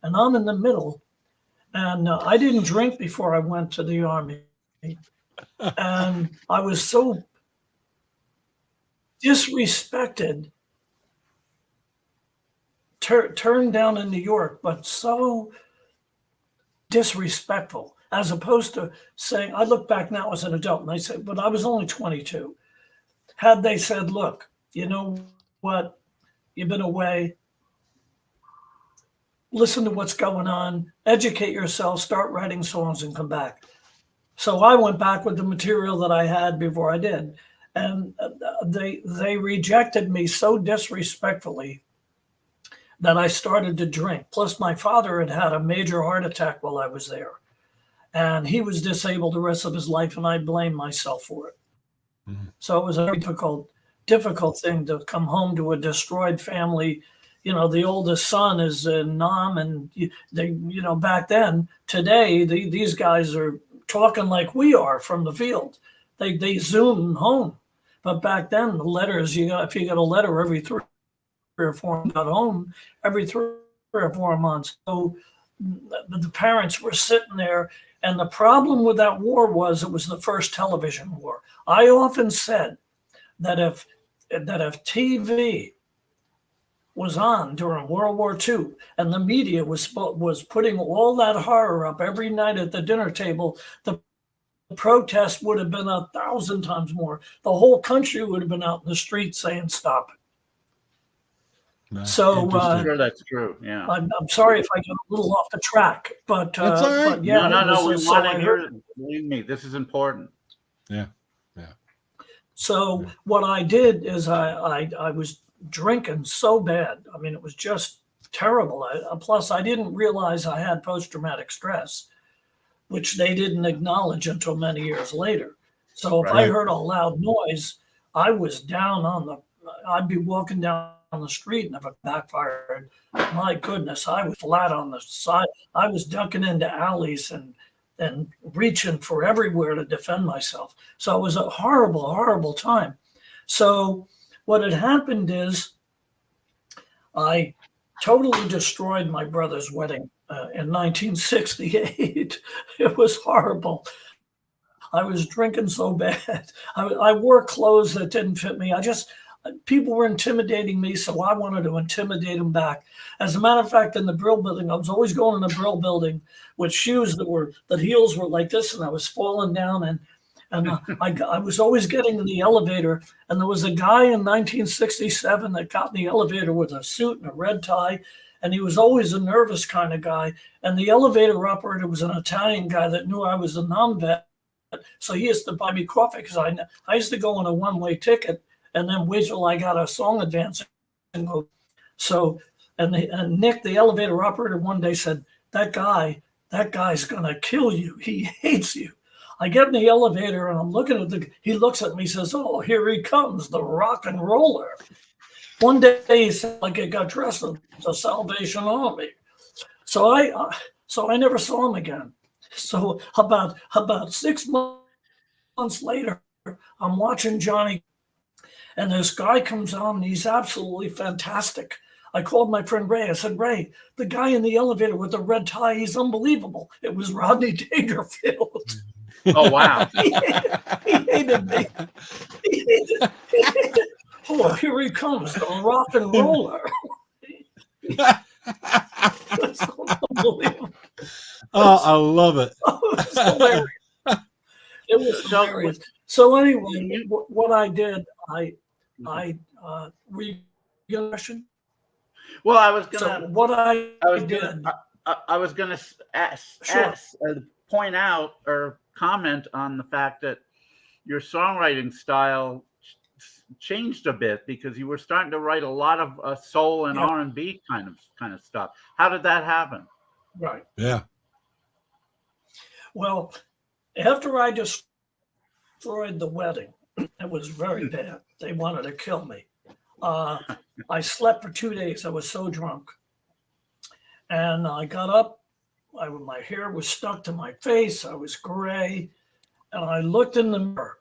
And I'm in the middle. And I didn't drink before I went to the Army. And I was so disrespected, turned down in New York, but so disrespectful, as opposed to saying, I look back now as an adult and I say, but I was only 22. Had they said, look, you know what, you've been away, listen to what's going on, educate yourself, start writing songs and come back. So I went back with the material that I had before I did. And they rejected me so disrespectfully that I started to drink. Plus, my father had had a major heart attack while I was there. And he was disabled the rest of his life, and I blame myself for it. Mm-hmm. So it was a very difficult thing to come home to a destroyed family. You know, the oldest son is in Nam, and back then, today, these guys are talking like we are from the field. They Zoom home. But back then, the letters, if you got a letter every 3 or 4 got home every 3 or 4 months. So the parents were sitting there. And the problem with that war was it was the first television war. I often said that if TV was on during World War II and the media was putting all that horror up every night at the dinner table, the protest would have been 1,000 times more. The whole country would have been out in the street saying, stop it. No, so I'm sure that's true. Yeah. I'm sorry if I get a little off the track, but that's all right. But yeah, no. We want to hear it. Believe me, this is important. Yeah. So what I did is I was drinking so bad. I mean, it was just terrible. Plus, I didn't realize I had post-traumatic stress, which they didn't acknowledge until many years later. So if I heard a loud noise, I was down I'd be walking down on the street, and if it backfired, my goodness, I was flat on the side. I was ducking into alleys and reaching for everywhere to defend myself. So it was a horrible, horrible time. So what had happened is I totally destroyed my brother's wedding in 1968. It was horrible. I was drinking so bad. I wore clothes that didn't fit me. People were intimidating me, so I wanted to intimidate them back. As a matter of fact, in the Brill building, I was always going in the Brill building with shoes that heels were like this, and I was falling down, and I was always getting in the elevator, and there was a guy in 1967 that got in the elevator with a suit and a red tie, and he was always a nervous kind of guy, and the elevator operator was an Italian guy that knew I was a non-vet, so he used to buy me coffee because I used to go on a one-way ticket and then wait till I got a song advance and go. So, and Nick, the elevator operator, one day said, that guy's gonna kill you. He hates you. I get in the elevator and I'm looking at he looks at me, says, oh, here he comes, the rock and roller. One day he said, like, he got dressed as the Salvation Army. So I never saw him again. So about 6 months later, I'm watching Johnny, and this guy comes on, and he's absolutely fantastic. I called my friend Ray. I said, Ray, the guy in the elevator with the red tie, he's unbelievable. It was Rodney Dangerfield. Oh, wow. He hated me. He hated. Oh, here he comes, the rock and roller. That's unbelievable. Oh, I love it. It was hilarious. So anyway, what I did, I your question? Well, I was So gonna, what I was did, gonna, I was gonna Sure. point out or comment on the fact that your songwriting style changed a bit because you were starting to write a lot of soul and Yeah. R&B kind of stuff. How did that happen? right. Yeah. Well, after I destroyed the wedding, it was very bad. They wanted to kill me. I slept for 2 days. I was so drunk. And I got up. My hair was stuck to my face. I was gray. And I looked in the mirror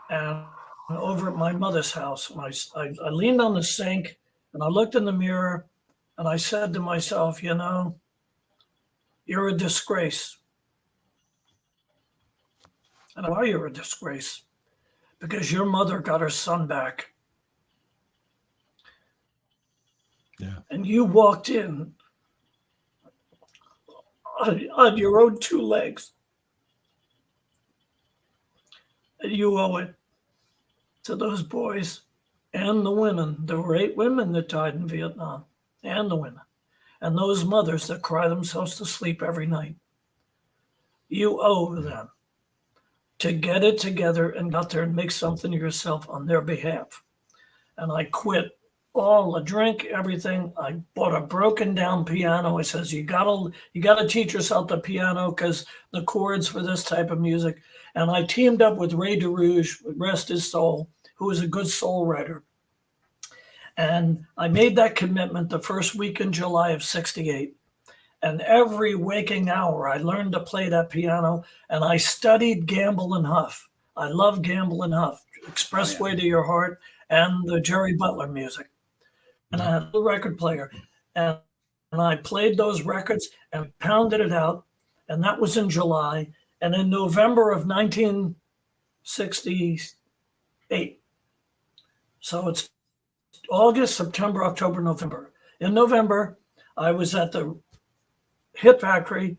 and over at my mother's house. And I leaned on the sink and I looked in the mirror and I said to myself, you know, you're a disgrace. And why you're a disgrace? Because your mother got her son back. Yeah. And you walked in on your own 2 legs. And you owe it to those boys and the women. There were 8 women that died in Vietnam, and the women, and those mothers that cry themselves to sleep every night. You owe them to get it together and go out there and make something of yourself on their behalf. And I quit all the drink, everything. I bought a broken down piano. I says, you gotta teach yourself the piano because the chords for this type of music. And I teamed up with Ray DeRouge, rest his soul, who was a good soul writer. And I made that commitment the first week in July of '68. And every waking hour, I learned to play that piano, and I studied Gamble and Huff. I love Gamble and Huff, Expressway to Your Heart, and the Jerry Butler music. And I had a record player, and I played those records and pounded it out, and that was in July. And in November of 1968, so it's August, September, October, November. In November, I was at the Hit Factory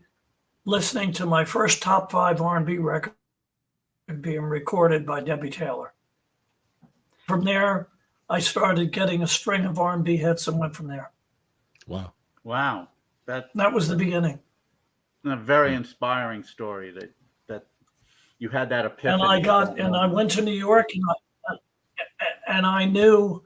listening to my first top 5 R&B record being recorded by Debbie Taylor. From there, I started getting a string of R&B hits and went from there. Wow. Wow. That was the beginning. A very inspiring story that you had that epiphany. And I went to New York and I knew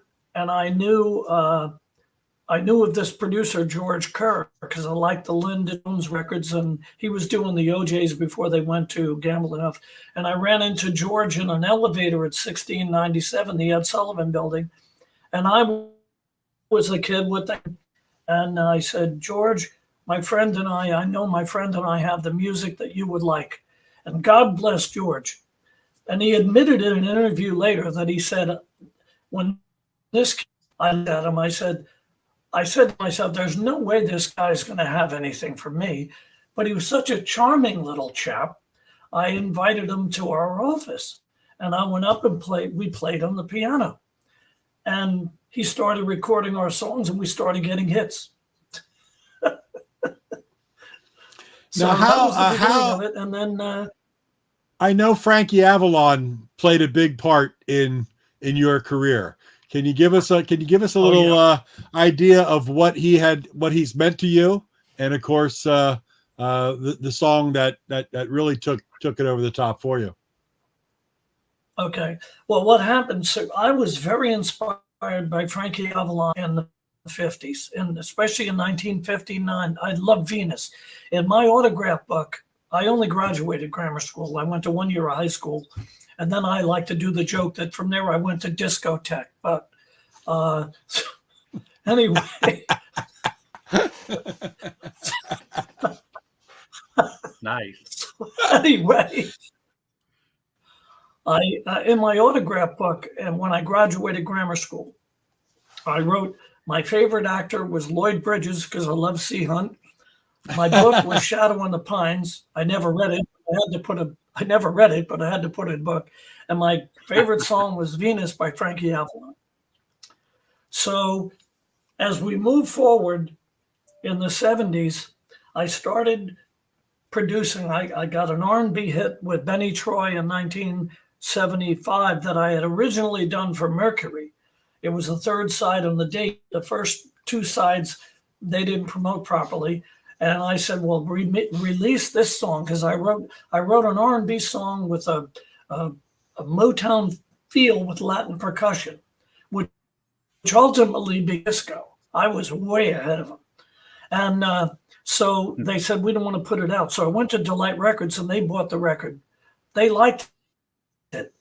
of this producer, George Kerr, because I liked the Lynn Jones records, and he was doing the OJs before they went to Gamble and Huff. And I ran into George in an elevator at 1697, the Ed Sullivan building. And I was a kid with them. And I said, George, my friend and I know my friend and I have the music that you would like. And God bless George. And he admitted in an interview later that he said, when this kid, I looked at him, I said to myself, there's no way this guy's going to have anything for me. But he was such a charming little chap. I invited him to our office, and I went up and we played on the piano. And he started recording our songs, and we started getting hits. So now, that was the beginning of it. And then I know Frankie Avalon played a big part in your career. Can you give us a little idea of what he's meant to you, and of course the song that really took it over the top for you? Okay. Well, what happened? So I was very inspired by Frankie Avalon in the 50s, and especially in 1959. I loved Venus. In my autograph book, I only graduated grammar school. I went to 1 year of high school. And then I like to do the joke that from there I went to discotheque. But anyway. Nice. Anyway, I in my autograph book, and when I graduated grammar school, I wrote my favorite actor was Lloyd Bridges because I love Sea Hunt. My book was Shadow on the Pines. I never read it. I never read it, but I had to put it in a book. And my favorite song was Venus by Frankie Avalon. So as we move forward in the 70s, I started producing. I got an R&B hit with Benny Troy in 1975 that I had originally done for Mercury. It was the third side on the date. The first two sides they didn't promote properly, and I said, "Well, release this song," because I wrote an R&B song with a Motown feel with Latin percussion, which ultimately be disco. I was way ahead of them, and so they said we don't want to put it out. So I went to Delight Records, and they bought the record. They liked it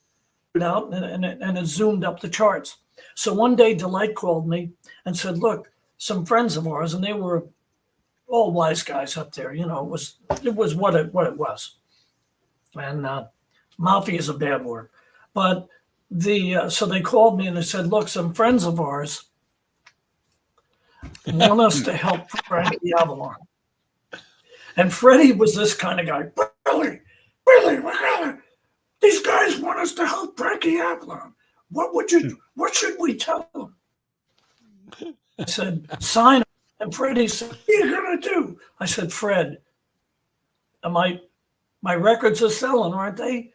out, and it zoomed up the charts. So one day Delight called me and said, "Look, some friends of ours," and they were all wise guys up there. You know, it was what it was, and mafia is a bad word, but so they called me and they said, "Look, some friends of ours want us to help Frankie Avalon." And Freddie was this kind of guy. Billy, these guys want us to help Frankie Avalon. What should we tell them? I said, sign him. And Freddie said, "What are you gonna do?" I said, "Fred, my records are selling, aren't they?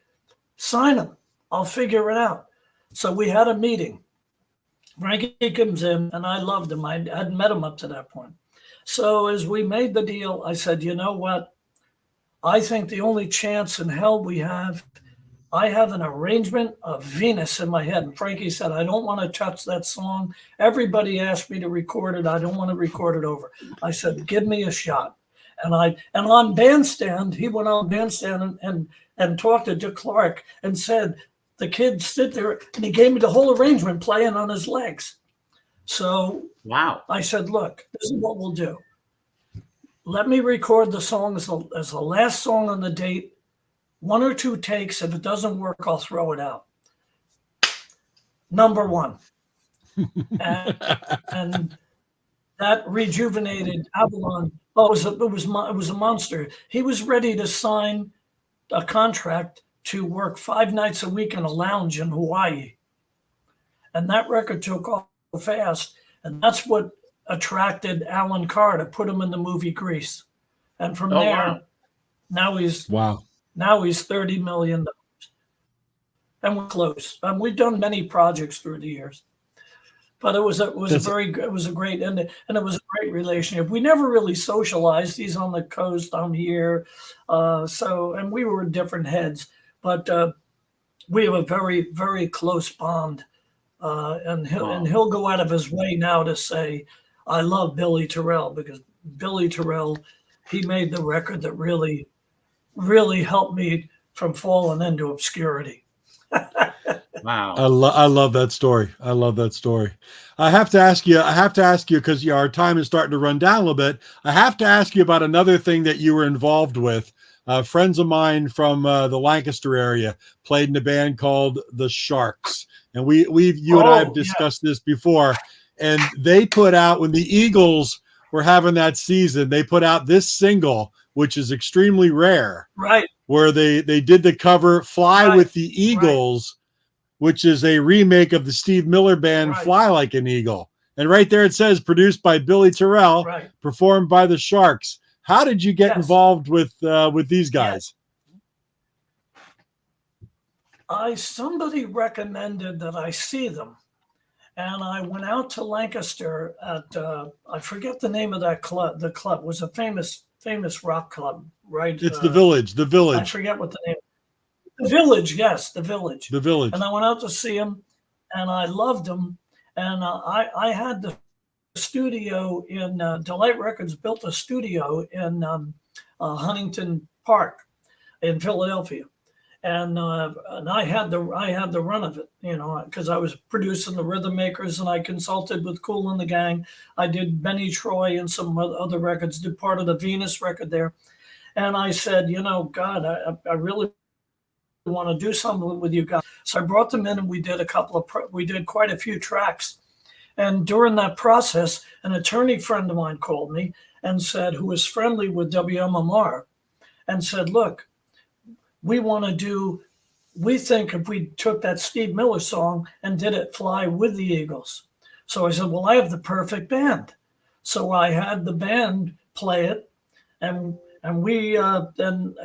Sign them. I'll figure it out." So we had a meeting. Frankie comes in, and I loved him. I hadn't met him up to that point. So as we made the deal, I said, "You know what? I think the only chance in hell we have, I have an arrangement of Venus in my head." And Frankie said, "I don't want to touch that song. Everybody asked me to record it. I don't want to record it over." I said, "Give me a shot." And on Bandstand, he went on Bandstand and talked to Dick Clark and said, "The kids sit there," and he gave me the whole arrangement playing on his legs. So Wow. I said, "Look, this is what we'll do. Let me record the song as the last song on the date. 1 or 2 takes. If it doesn't work, I'll throw it out." Number one. and that rejuvenated Avalon. Oh, it was a monster. He was ready to sign a contract to work 5 nights a week in a lounge in Hawaii. And that record took off fast. And that's what attracted Alan Carr to put him in the movie Grease. And from there, wow. now he's $30 million. And we're close. We've done many projects through the years. But it was a great, and it was a great relationship. We never really socialized. He's on the coast, I'm here. And we were different heads, but we have a very, very close bond. And he'll go out of his way now to say, "I love Billy Terrell," because Billy Terrell, he made the record that really, really helped me from falling into obscurity. Wow. I love that story. I love that story. I have to ask you because our time is starting to run down a little bit. I have to ask you about another thing that you were involved with. Friends of mine from the Lancaster area played in a band called the Sharks. And you and I have discussed this before. And they put out, when the Eagles were having that season, they put out this single, which is extremely rare. Right. Where they did the cover "Fly with the Eagles," which is a remake of the Steve Miller Band "Fly Like an Eagle." And right there it says produced by Billy Terrell, performed by the Sharks. How did you get involved with these guys? Somebody recommended that I see them. And I went out to Lancaster at, I forget the name of that club. The club was a famous rock club, right? It's the Village. The Village. I forget what the name. The Village, yes, the Village. The Village. And I went out to see him, and I loved him. And I had the studio in Delight Records built a studio in Huntington Park in Philadelphia. And I had the run of it, because I was producing the Rhythm Makers, and I consulted with Kool and the Gang. I did Benny Troy and some other records, did part of the Venus record there. And I said, God, I really want to do something with you guys. So I brought them in, and we did we did quite a few tracks. And during that process, an attorney friend of mine called me and said, who was friendly with WMMR, and said, "Look, we think if we took that Steve Miller song and did it "Fly with the Eagles." So I said, "Well, I have the perfect band." So I had the band play it, and we and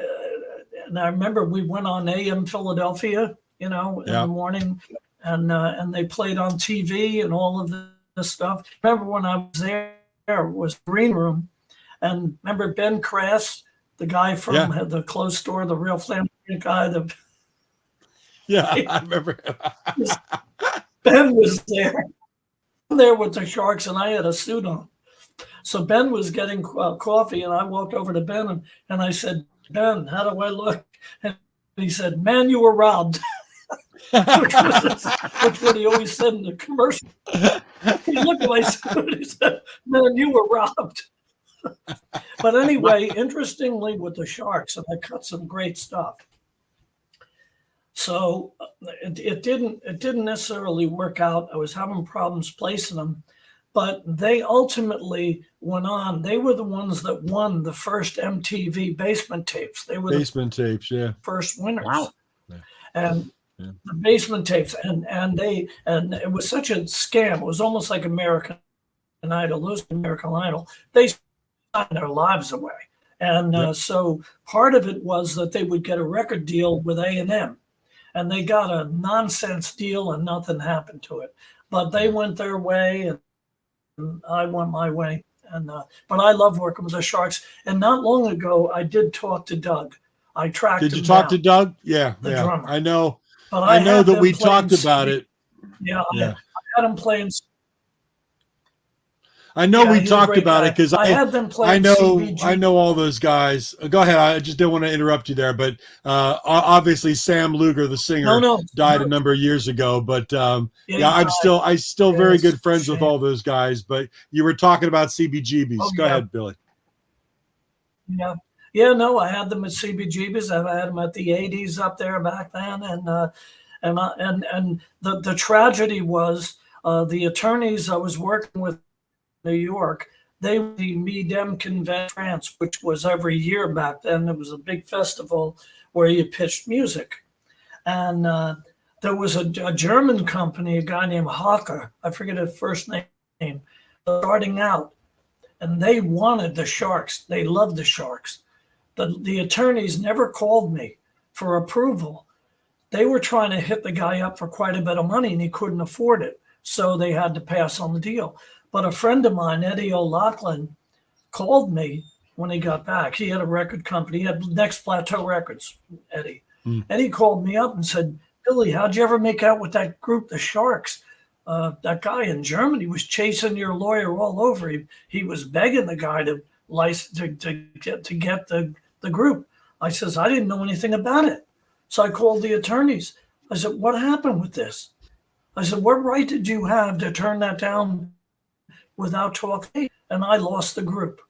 I remember we went on AM Philadelphia, in the morning, and they played on TV and all of this stuff. Remember when I was there, it was green room, and remember Ben Crass, the guy from the clothes store, the real flamboyant guy. I remember. Ben was there with the Sharks, and I had a suit on. So Ben was getting coffee, and I walked over to Ben and I said, "Ben, how do I look?" And he said, "Man, you were robbed." which what he always said in the commercial. He looked at my suit and he said, "Man, you were robbed." But anyway, interestingly, with the Sharks, and I cut some great stuff. So it didn't necessarily work out. I was having problems placing them, but they ultimately went on. They were the ones that won the first MTV Basement Tapes. They were Basement Tapes, first winners. Wow. And the Basement Tapes, and it was such a scam. It was almost like American Idol. Losing American Idol, they signed their lives away. And so part of it was that they would get a record deal with A&M. And they got a nonsense deal and nothing happened to it. But they went their way and I went my way. And but I love working with the Sharks. And not long ago, I did talk to Doug. I tracked him down. Did you talk to Doug? Yeah. Drummer. I know. But I know that we talked about it. Yeah. I had him playing. I know we talked about it because I had them play. I know all those guys. Go ahead. I just didn't want to interrupt you there, but obviously Sam Luger, the singer, died a number of years ago. But I'm still very good friends with all those guys. But you were talking about CBGBs. Go ahead, Billy. Yeah. No, I had them at CBGBs. I had them at the 80s up there back then, and the tragedy was the attorneys I was working with. New York, they were the Me-Dem Convention, which was every year back then. It was a big festival where you pitched music. And there was a German company, a guy named Hawker, I forget his first name, starting out. And they wanted the Sharks. They loved the Sharks. The attorneys never called me for approval. They were trying to hit the guy up for quite a bit of money, and he couldn't afford it. So they had to pass on the deal. But a friend of mine, Eddie O'Loughlin, called me when he got back. He had a record company. He had Next Plateau Records, Eddie. Eddie called me up and said, "Billy, how'd you ever make out with that group, the Sharks? That guy in Germany was chasing your lawyer all over. He was begging the guy to get the group." I says, "I didn't know anything about it." So I called the attorneys. I said, "What happened with this?" I said, "What right did you have to turn that down without talking?" And I lost the group.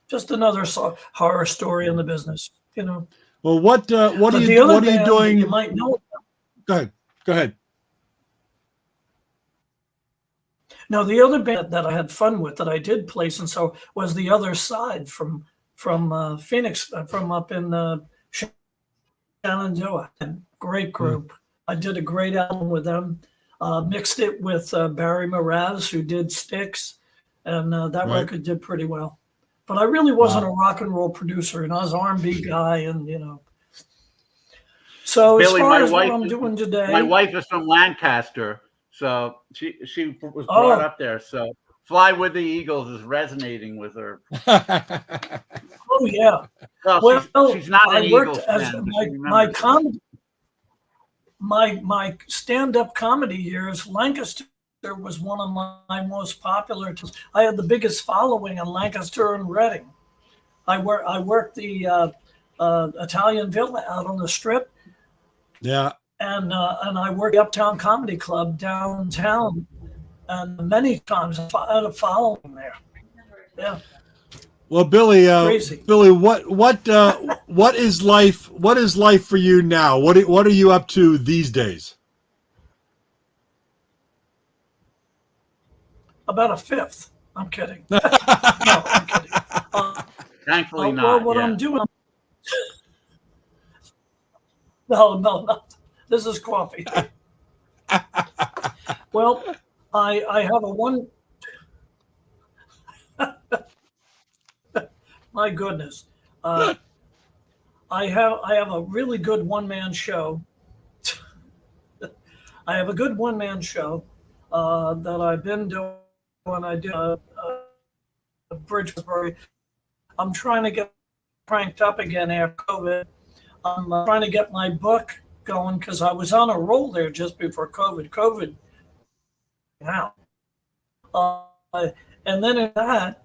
Just another horror story in the business, Well, what are you doing? You might know. Go ahead. No, the other band that I had fun with that I did place, and so was The Other Side from Phoenix, from up in Shenandoah. Great group. I did a great album with them. Mixed it with Barry Mraz, who did Styx, and that record did pretty well. But I really wasn't a rock and roll producer, and I was an R&B guy, and So Billy, as far as what I'm doing today, my wife is from Lancaster, so she was brought up there. So "Fly with the Eagles" is resonating with her. Oh yeah. Well, she's not an Eagles fan. My stand-up comedy years, Lancaster was one of my most popular. I had the biggest following in Lancaster and Reading. I worked the Italian Villa out on the Strip. Yeah. And I worked the Uptown Comedy Club downtown, and many times I had a following there. Yeah. Well, Billy, Crazy. Billy, what is life? What is life for you now? What are you up to these days? About a fifth. I'm kidding. No, I'm kidding. Thankfully not. Well, what I'm doing. No. This is coffee. Well, I have a one. My goodness, I have a really good one-man show. I have a good one-man show that I've been doing. I did Bridgebury. I'm trying to get cranked up again after COVID. I'm trying to get my book going because I was on a roll there just before COVID. COVID now. And then in that,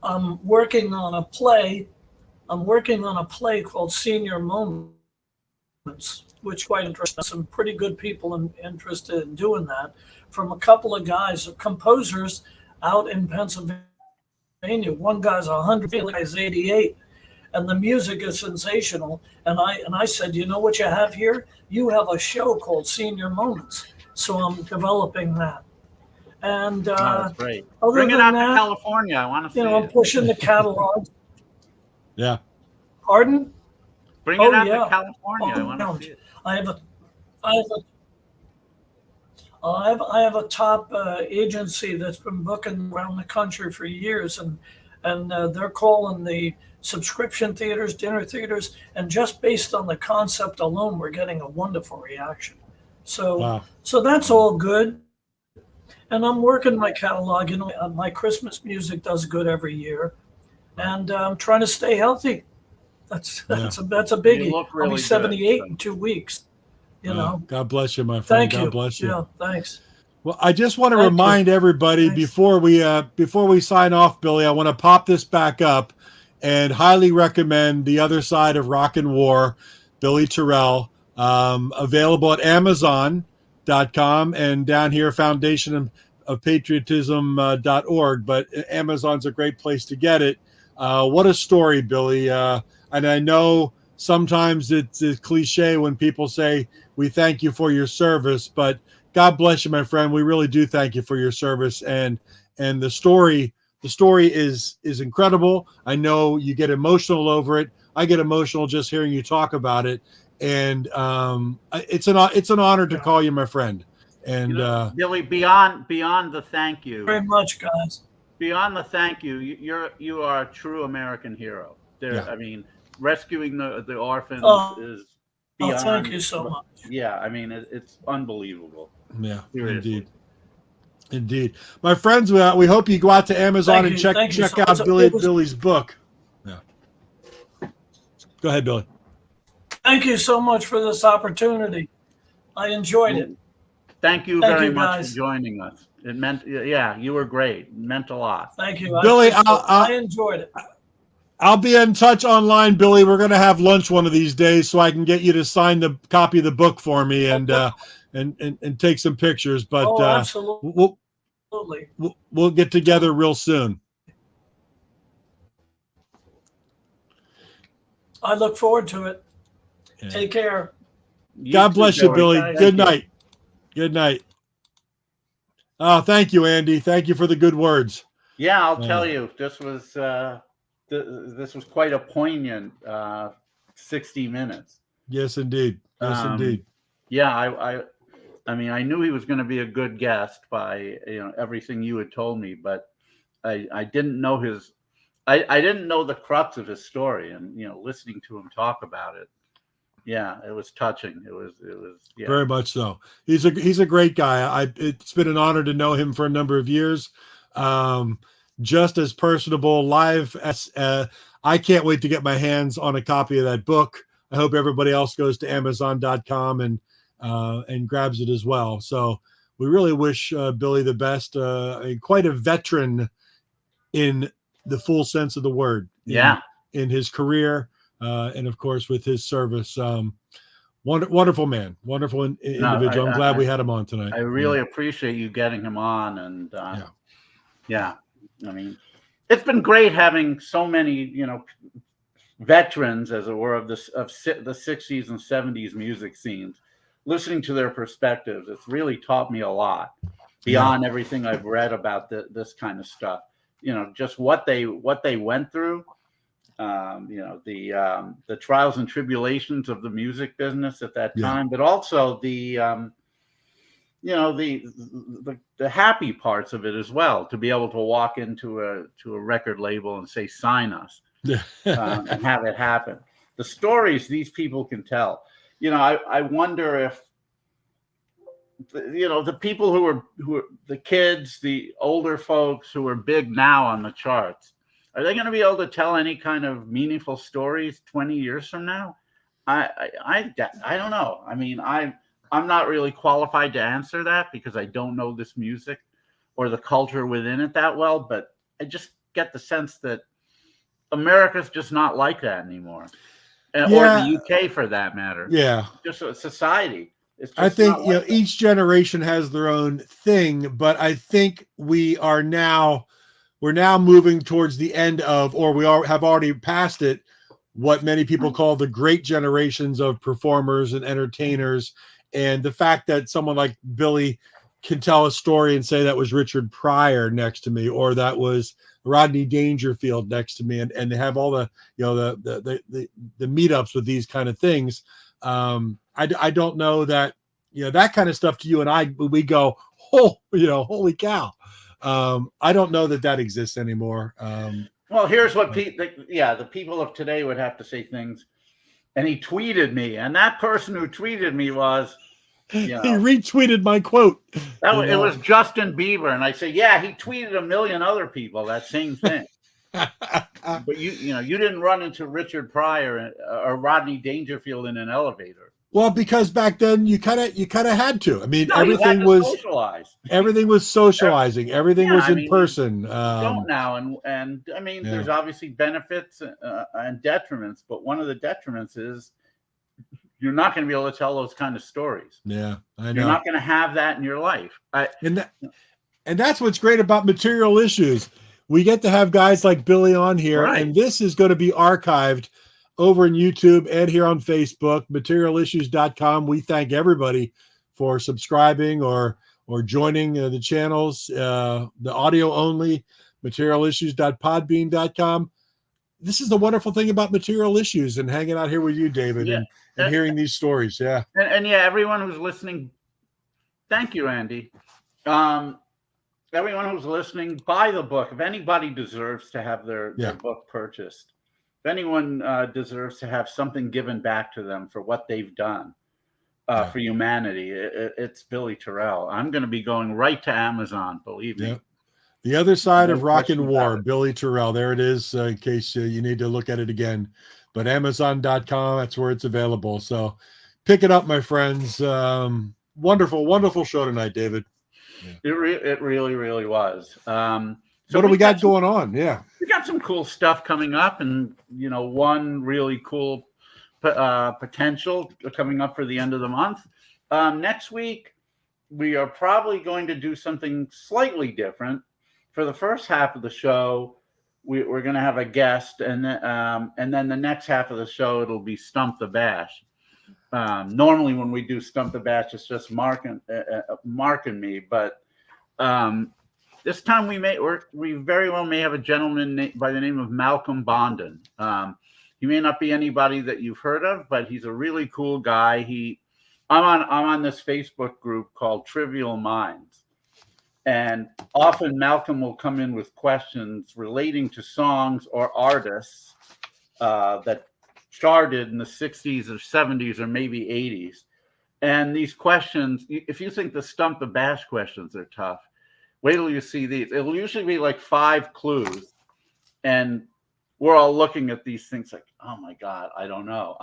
I'm working on a play. I'm working on a play called Senior Moments, which is quite interesting. Some pretty good people interested in doing that, from a couple of guys, composers out in Pennsylvania. One guy's 100, the other guy's 88, and the music is sensational. And I said, you know what you have here? You have a show called Senior Moments. So I'm developing that. And that's great. Other Bring it than out that, to California. I want to see it. I'm pushing the catalog. Yeah. Pardon? Bring it out yeah. to California. I want no. to see it. I have a top agency that's been booking around the country for years, and they're calling the subscription theaters, dinner theaters, and just based on the concept alone, we're getting a wonderful reaction. So, Wow. So that's all good. And I'm working my catalog. My Christmas music does good every year, and I'm trying to stay healthy. That's a biggie. You look I'll be really 78 good. in 2 weeks. You know. God bless you, my friend. Thank you. God bless you. Yeah, thanks. Well, I just want to Thank remind everybody Thanks. before we sign off, Billy, I want to pop this back up and highly recommend The Other Side of Rock and War, Billy Terrell, available at Amazon.com and down here, Foundation of Patriotism.org. But Amazon's a great place to get it. What a story, Billy. And I know sometimes it's a cliche when people say, we thank you for your service, but God bless you, my friend. We really do thank you for your service. And the story is incredible. I know you get emotional over it. I get emotional just hearing you talk about it. And it's an honor to call you my friend. And Billy, beyond the thank you. Very much, guys. Beyond the thank you, you are a true American hero. I mean, rescuing the orphans is beyond. Thank you so much. Yeah, I mean, it's unbelievable. Yeah, seriously. Indeed. My friends, we hope you go out to Amazon and check out Billy's book. Yeah. Go ahead, Billy. Thank you so much for this opportunity. I enjoyed it. Thank you very much for joining us. It meant, you were great. It meant a lot. Thank you, Billy. I enjoyed it. I'll be in touch online, Billy. We're going to have lunch one of these days, so I can get you to sign the copy of the book for me and take some pictures. But absolutely. We'll get together real soon. I look forward to it. Yeah. Take care. God bless you, Billy. Good night. Good night. Oh, thank you, Andy. Thank you for the good words. Yeah, I'll tell you, this was quite a poignant 60 minutes. Yes, indeed. Yes, indeed. Yeah, I mean, I knew he was going to be a good guest by everything you had told me, but I didn't know I didn't know the crux of his story, and listening to him talk about it, it was touching. It was very much so. He's a great guy. It's been an honor to know him for a number of years. Just as personable, live as I can't wait to get my hands on a copy of that book. I hope everybody else goes to Amazon.com and grabs it as well. So we really wish Billy the best. Quite a veteran in the full sense of the word. In his career, and of course with his service. Wonderful man, wonderful individual. I'm glad we had him on tonight. I really appreciate you getting him on, and I mean, it's been great having so many, veterans, as it were, of the 60s and 70s music scenes, listening to their perspectives. It's really taught me a lot beyond everything I've read about this kind of stuff. Just what they went through. The trials and tribulations of the music business at that time, but also the happy parts of it as well, to be able to walk into a record label and say, sign us, and have it happen. The stories these people can tell. I wonder the people who are the kids, the older folks who are big now on the charts, are they going to be able to tell any kind of meaningful stories 20 years from now? I don't know. I mean, I'm not really qualified to answer that because I don't know this music or the culture within it that well, but I just get the sense that America's just not like that anymore. Or the UK for that matter. Yeah. Just a society. It's just I think, not like each generation has their own thing, but I think we're now moving towards the end of, or have already passed it, what many people call the great generations of performers and entertainers. And the fact that someone like Billy can tell a story and say that was Richard Pryor next to me, or that was Rodney Dangerfield next to me, and they have all the the meetups with these kind of things. I don't know that that kind of stuff to you and I, we go, oh, holy cow. I don't know that exists anymore. Well, here's what the people of today would have to say things. And he tweeted me, and that person who tweeted me was, he retweeted my quote. It was Justin Bieber, and I say, yeah, he tweeted a million other people that same thing. But you didn't run into Richard Pryor or Rodney Dangerfield in an elevator. Well, because back then you kind of had to. I mean, everything was socialize. Everything was socializing. Everything was in person. Don't now, and I mean, there's obviously benefits and detriments, but one of the detriments is you're not going to be able to tell those kind of stories. Yeah, I know. You're not going to have that in your life. And that's what's great about Material Issues. We get to have guys like Billy on here, and this is going to be archived over in YouTube and here on Facebook, materialissues.com. We thank everybody for subscribing or joining the channels, the audio only, materialissues.podbean.com. This is the wonderful thing about Material Issues and hanging out here with you, David, and hearing these stories. Yeah. And everyone who's listening, thank you, Andy. Everyone who's listening, buy the book. If anybody deserves to have their book purchased, if anyone deserves to have something given back to them for what they've done for humanity, it's Billy Terrell. I'm going to be going right to Amazon, believe me. The Other Side of Rock and War, Billy Terrell. There it is, in case you need to look at it again. But Amazon.com, that's where it's available. So pick it up, my friends. Wonderful, wonderful show tonight, David. It really, really was. So what do we got going on? Yeah. We got some cool stuff coming up, and one really cool potential coming up for the end of the month. Next week, we are probably going to do something slightly different. For the first half of the show, we're going to have a guest, and then the next half of the show, it'll be Stump the Bash. Normally, when we do Stump the Bash, it's just Mark and me, but this time we very well may have a gentleman by the name of Malcolm Bondon. He may not be anybody that you've heard of, but he's a really cool guy. I'm on this Facebook group called Trivial Minds, and often Malcolm will come in with questions relating to songs or artists that charted in the 60s or 70s or maybe 80s. And these questions, if you think the Stump the Bash questions are tough, wait till you see these. It'll usually be like 5 clues, and we're all looking at these things like, oh my God, I don't know.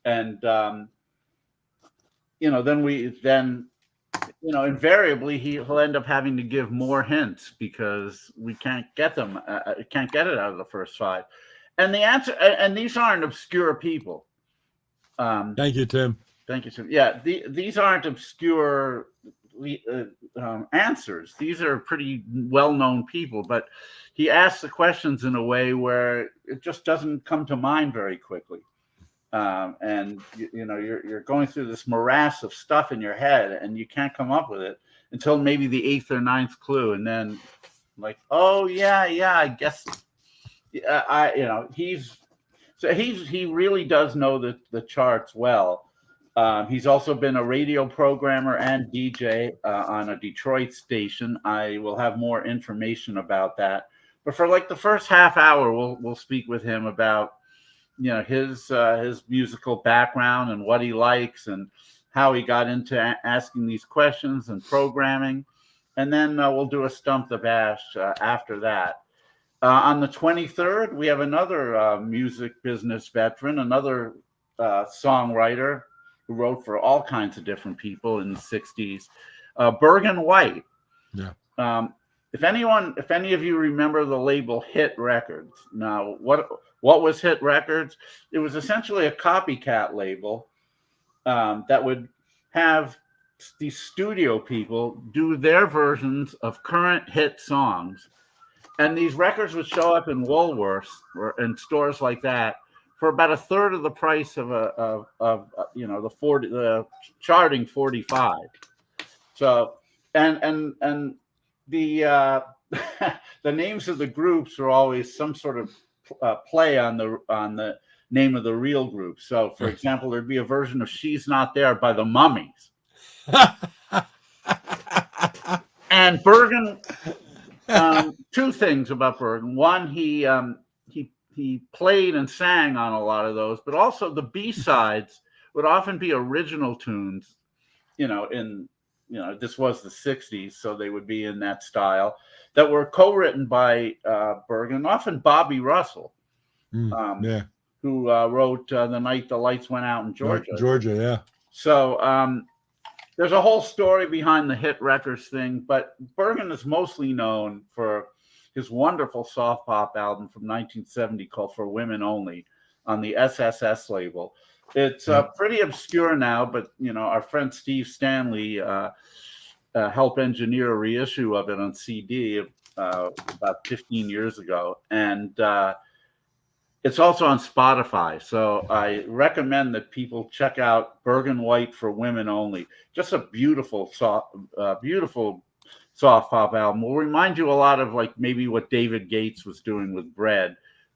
And then invariably he'll end up having to give more hints because we can't get them. Can't get it out of the first 5. And the answer, and these aren't obscure people. Thank you, Tim. Thank you, Tim. Yeah, these aren't obscure answers. These are pretty well-known people, but he asks the questions in a way where it just doesn't come to mind very quickly. And you're going through this morass of stuff in your head, and you can't come up with it until maybe the 8th or 9th clue, and then like, oh yeah, I guess. He really does know the charts well. He's also been a radio programmer and DJ on a Detroit station. I will have more information about that. But for like the first half hour, we'll speak with him about his musical background and what he likes and how he got into asking these questions and programming. And then we'll do a Stump the Bash after that. On the 23rd, we have another music business veteran, another songwriter who wrote for all kinds of different people in the 60s, Bergen White. Yeah. If any of you remember the label Hit Records, now what was Hit Records? It was essentially a copycat label that would have these studio people do their versions of current hit songs, and these records would show up in Woolworths or in stores like that for about a third of the price of the charting 45. So and the the names of the groups are always some sort of play on the name of the real group. So, for example, there'd be a version of "She's Not There" by the Mummies. And Bergen, two things about Bergen. One, he played and sang on a lot of those, but also the B-sides would often be original tunes. This was the 60s, so they would be in that style, that were co-written by Bergen, often Bobby Russell, who wrote "The Night the Lights Went Out in Georgia." Georgia, yeah. So there's a whole story behind the Hit Records thing, but Bergen is mostly known for his wonderful soft pop album from 1970 called "For Women Only" on the SSS label. It's pretty obscure now, but our friend Steve Stanley helped engineer a reissue of it on CD about 15 years ago, and it's also on Spotify. So I recommend that people check out Bergen White "For Women Only." Just a beautiful soft pop album. Will remind you a lot of like maybe what David Gates was doing with Bread,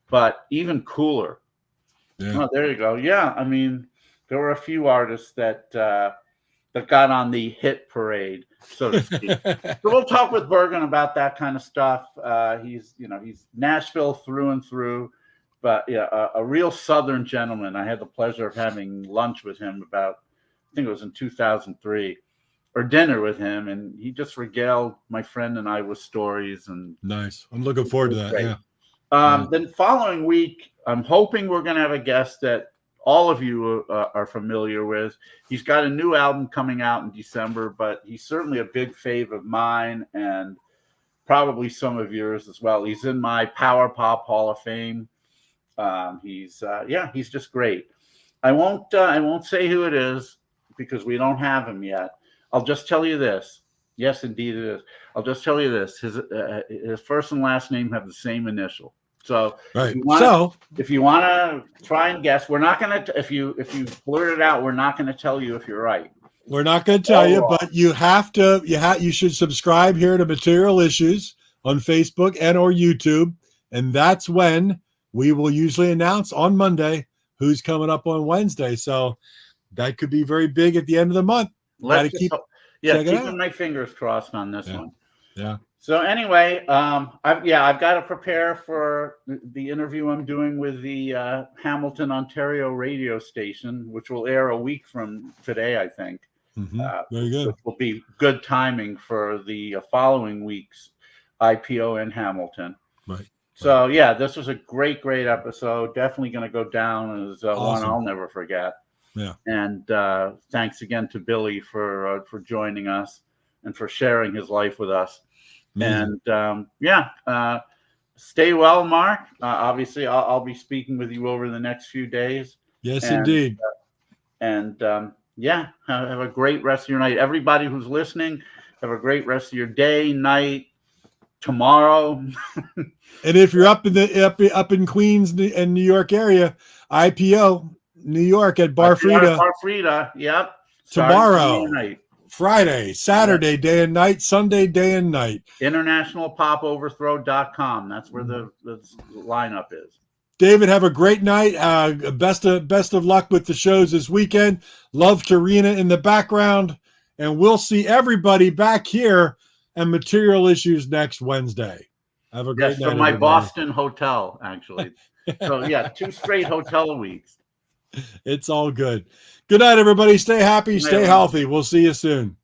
but even cooler. Yeah. Oh, there you go. Yeah, I mean, there were a few artists that got on the hit parade, so to speak. So we'll talk with Bergen about that kind of stuff. He's Nashville through and through, but a real Southern gentleman. I had the pleasure of having lunch with him I think it was in 2003, or dinner with him, and he just regaled my friend and I with stories. And nice. I'm looking forward to that. Great. Yeah. Then following week, I'm hoping we're going to have a guest that all of you are familiar with. He's got a new album coming out in December, but he's certainly a big fave of mine and probably some of yours as well. He's in my Power Pop Hall of Fame. He's just great. I won't say who it is because we don't have him yet. I'll just tell you this. Yes, indeed it is. I'll just tell you this. His first and last name have the same initial. So right. If you want to try and guess, we're not going to. If you blurt it out, we're not going to tell you if you're right. We're not going to tell you, but you have to. You should subscribe here to Material Issues on Facebook and or YouTube, and that's when we will usually announce on Monday who's coming up on Wednesday. So that could be very big at the end of the month. Keeping my fingers crossed on this one. Yeah. So anyway, I've got to prepare for the interview I'm doing with the Hamilton, Ontario radio station, which will air a week from today, I think. Mm-hmm. Very good. Which will be good timing for the following week's IPO in Hamilton. Right. So yeah, this was a great episode. Definitely going to go down as awesome. One I'll never forget. Yeah. And thanks again to Billy for joining us and for sharing his life with us. And stay well, Mark. Obviously, I'll be speaking with you over the next few days. Yes, indeed. Have a great rest of your night. Everybody who's listening, have a great rest of your day, night, tomorrow. And if you're up in Queens and New York area, IPO New York at Bar Frida. Bar Frida, yep. Tomorrow. Friday, Saturday, day and night, Sunday, day and night. InternationalPopOverthrow.com. That's where the lineup is. David, have a great night. Best of luck with the shows this weekend. Love Tarina in the background. And we'll see everybody back here at Material Issues next Wednesday. Have a great night. From my Boston hotel, actually. So, 2 straight hotel weeks. It's all good. Good night, everybody. Stay happy, stay everyone. healthy. We'll see you soon.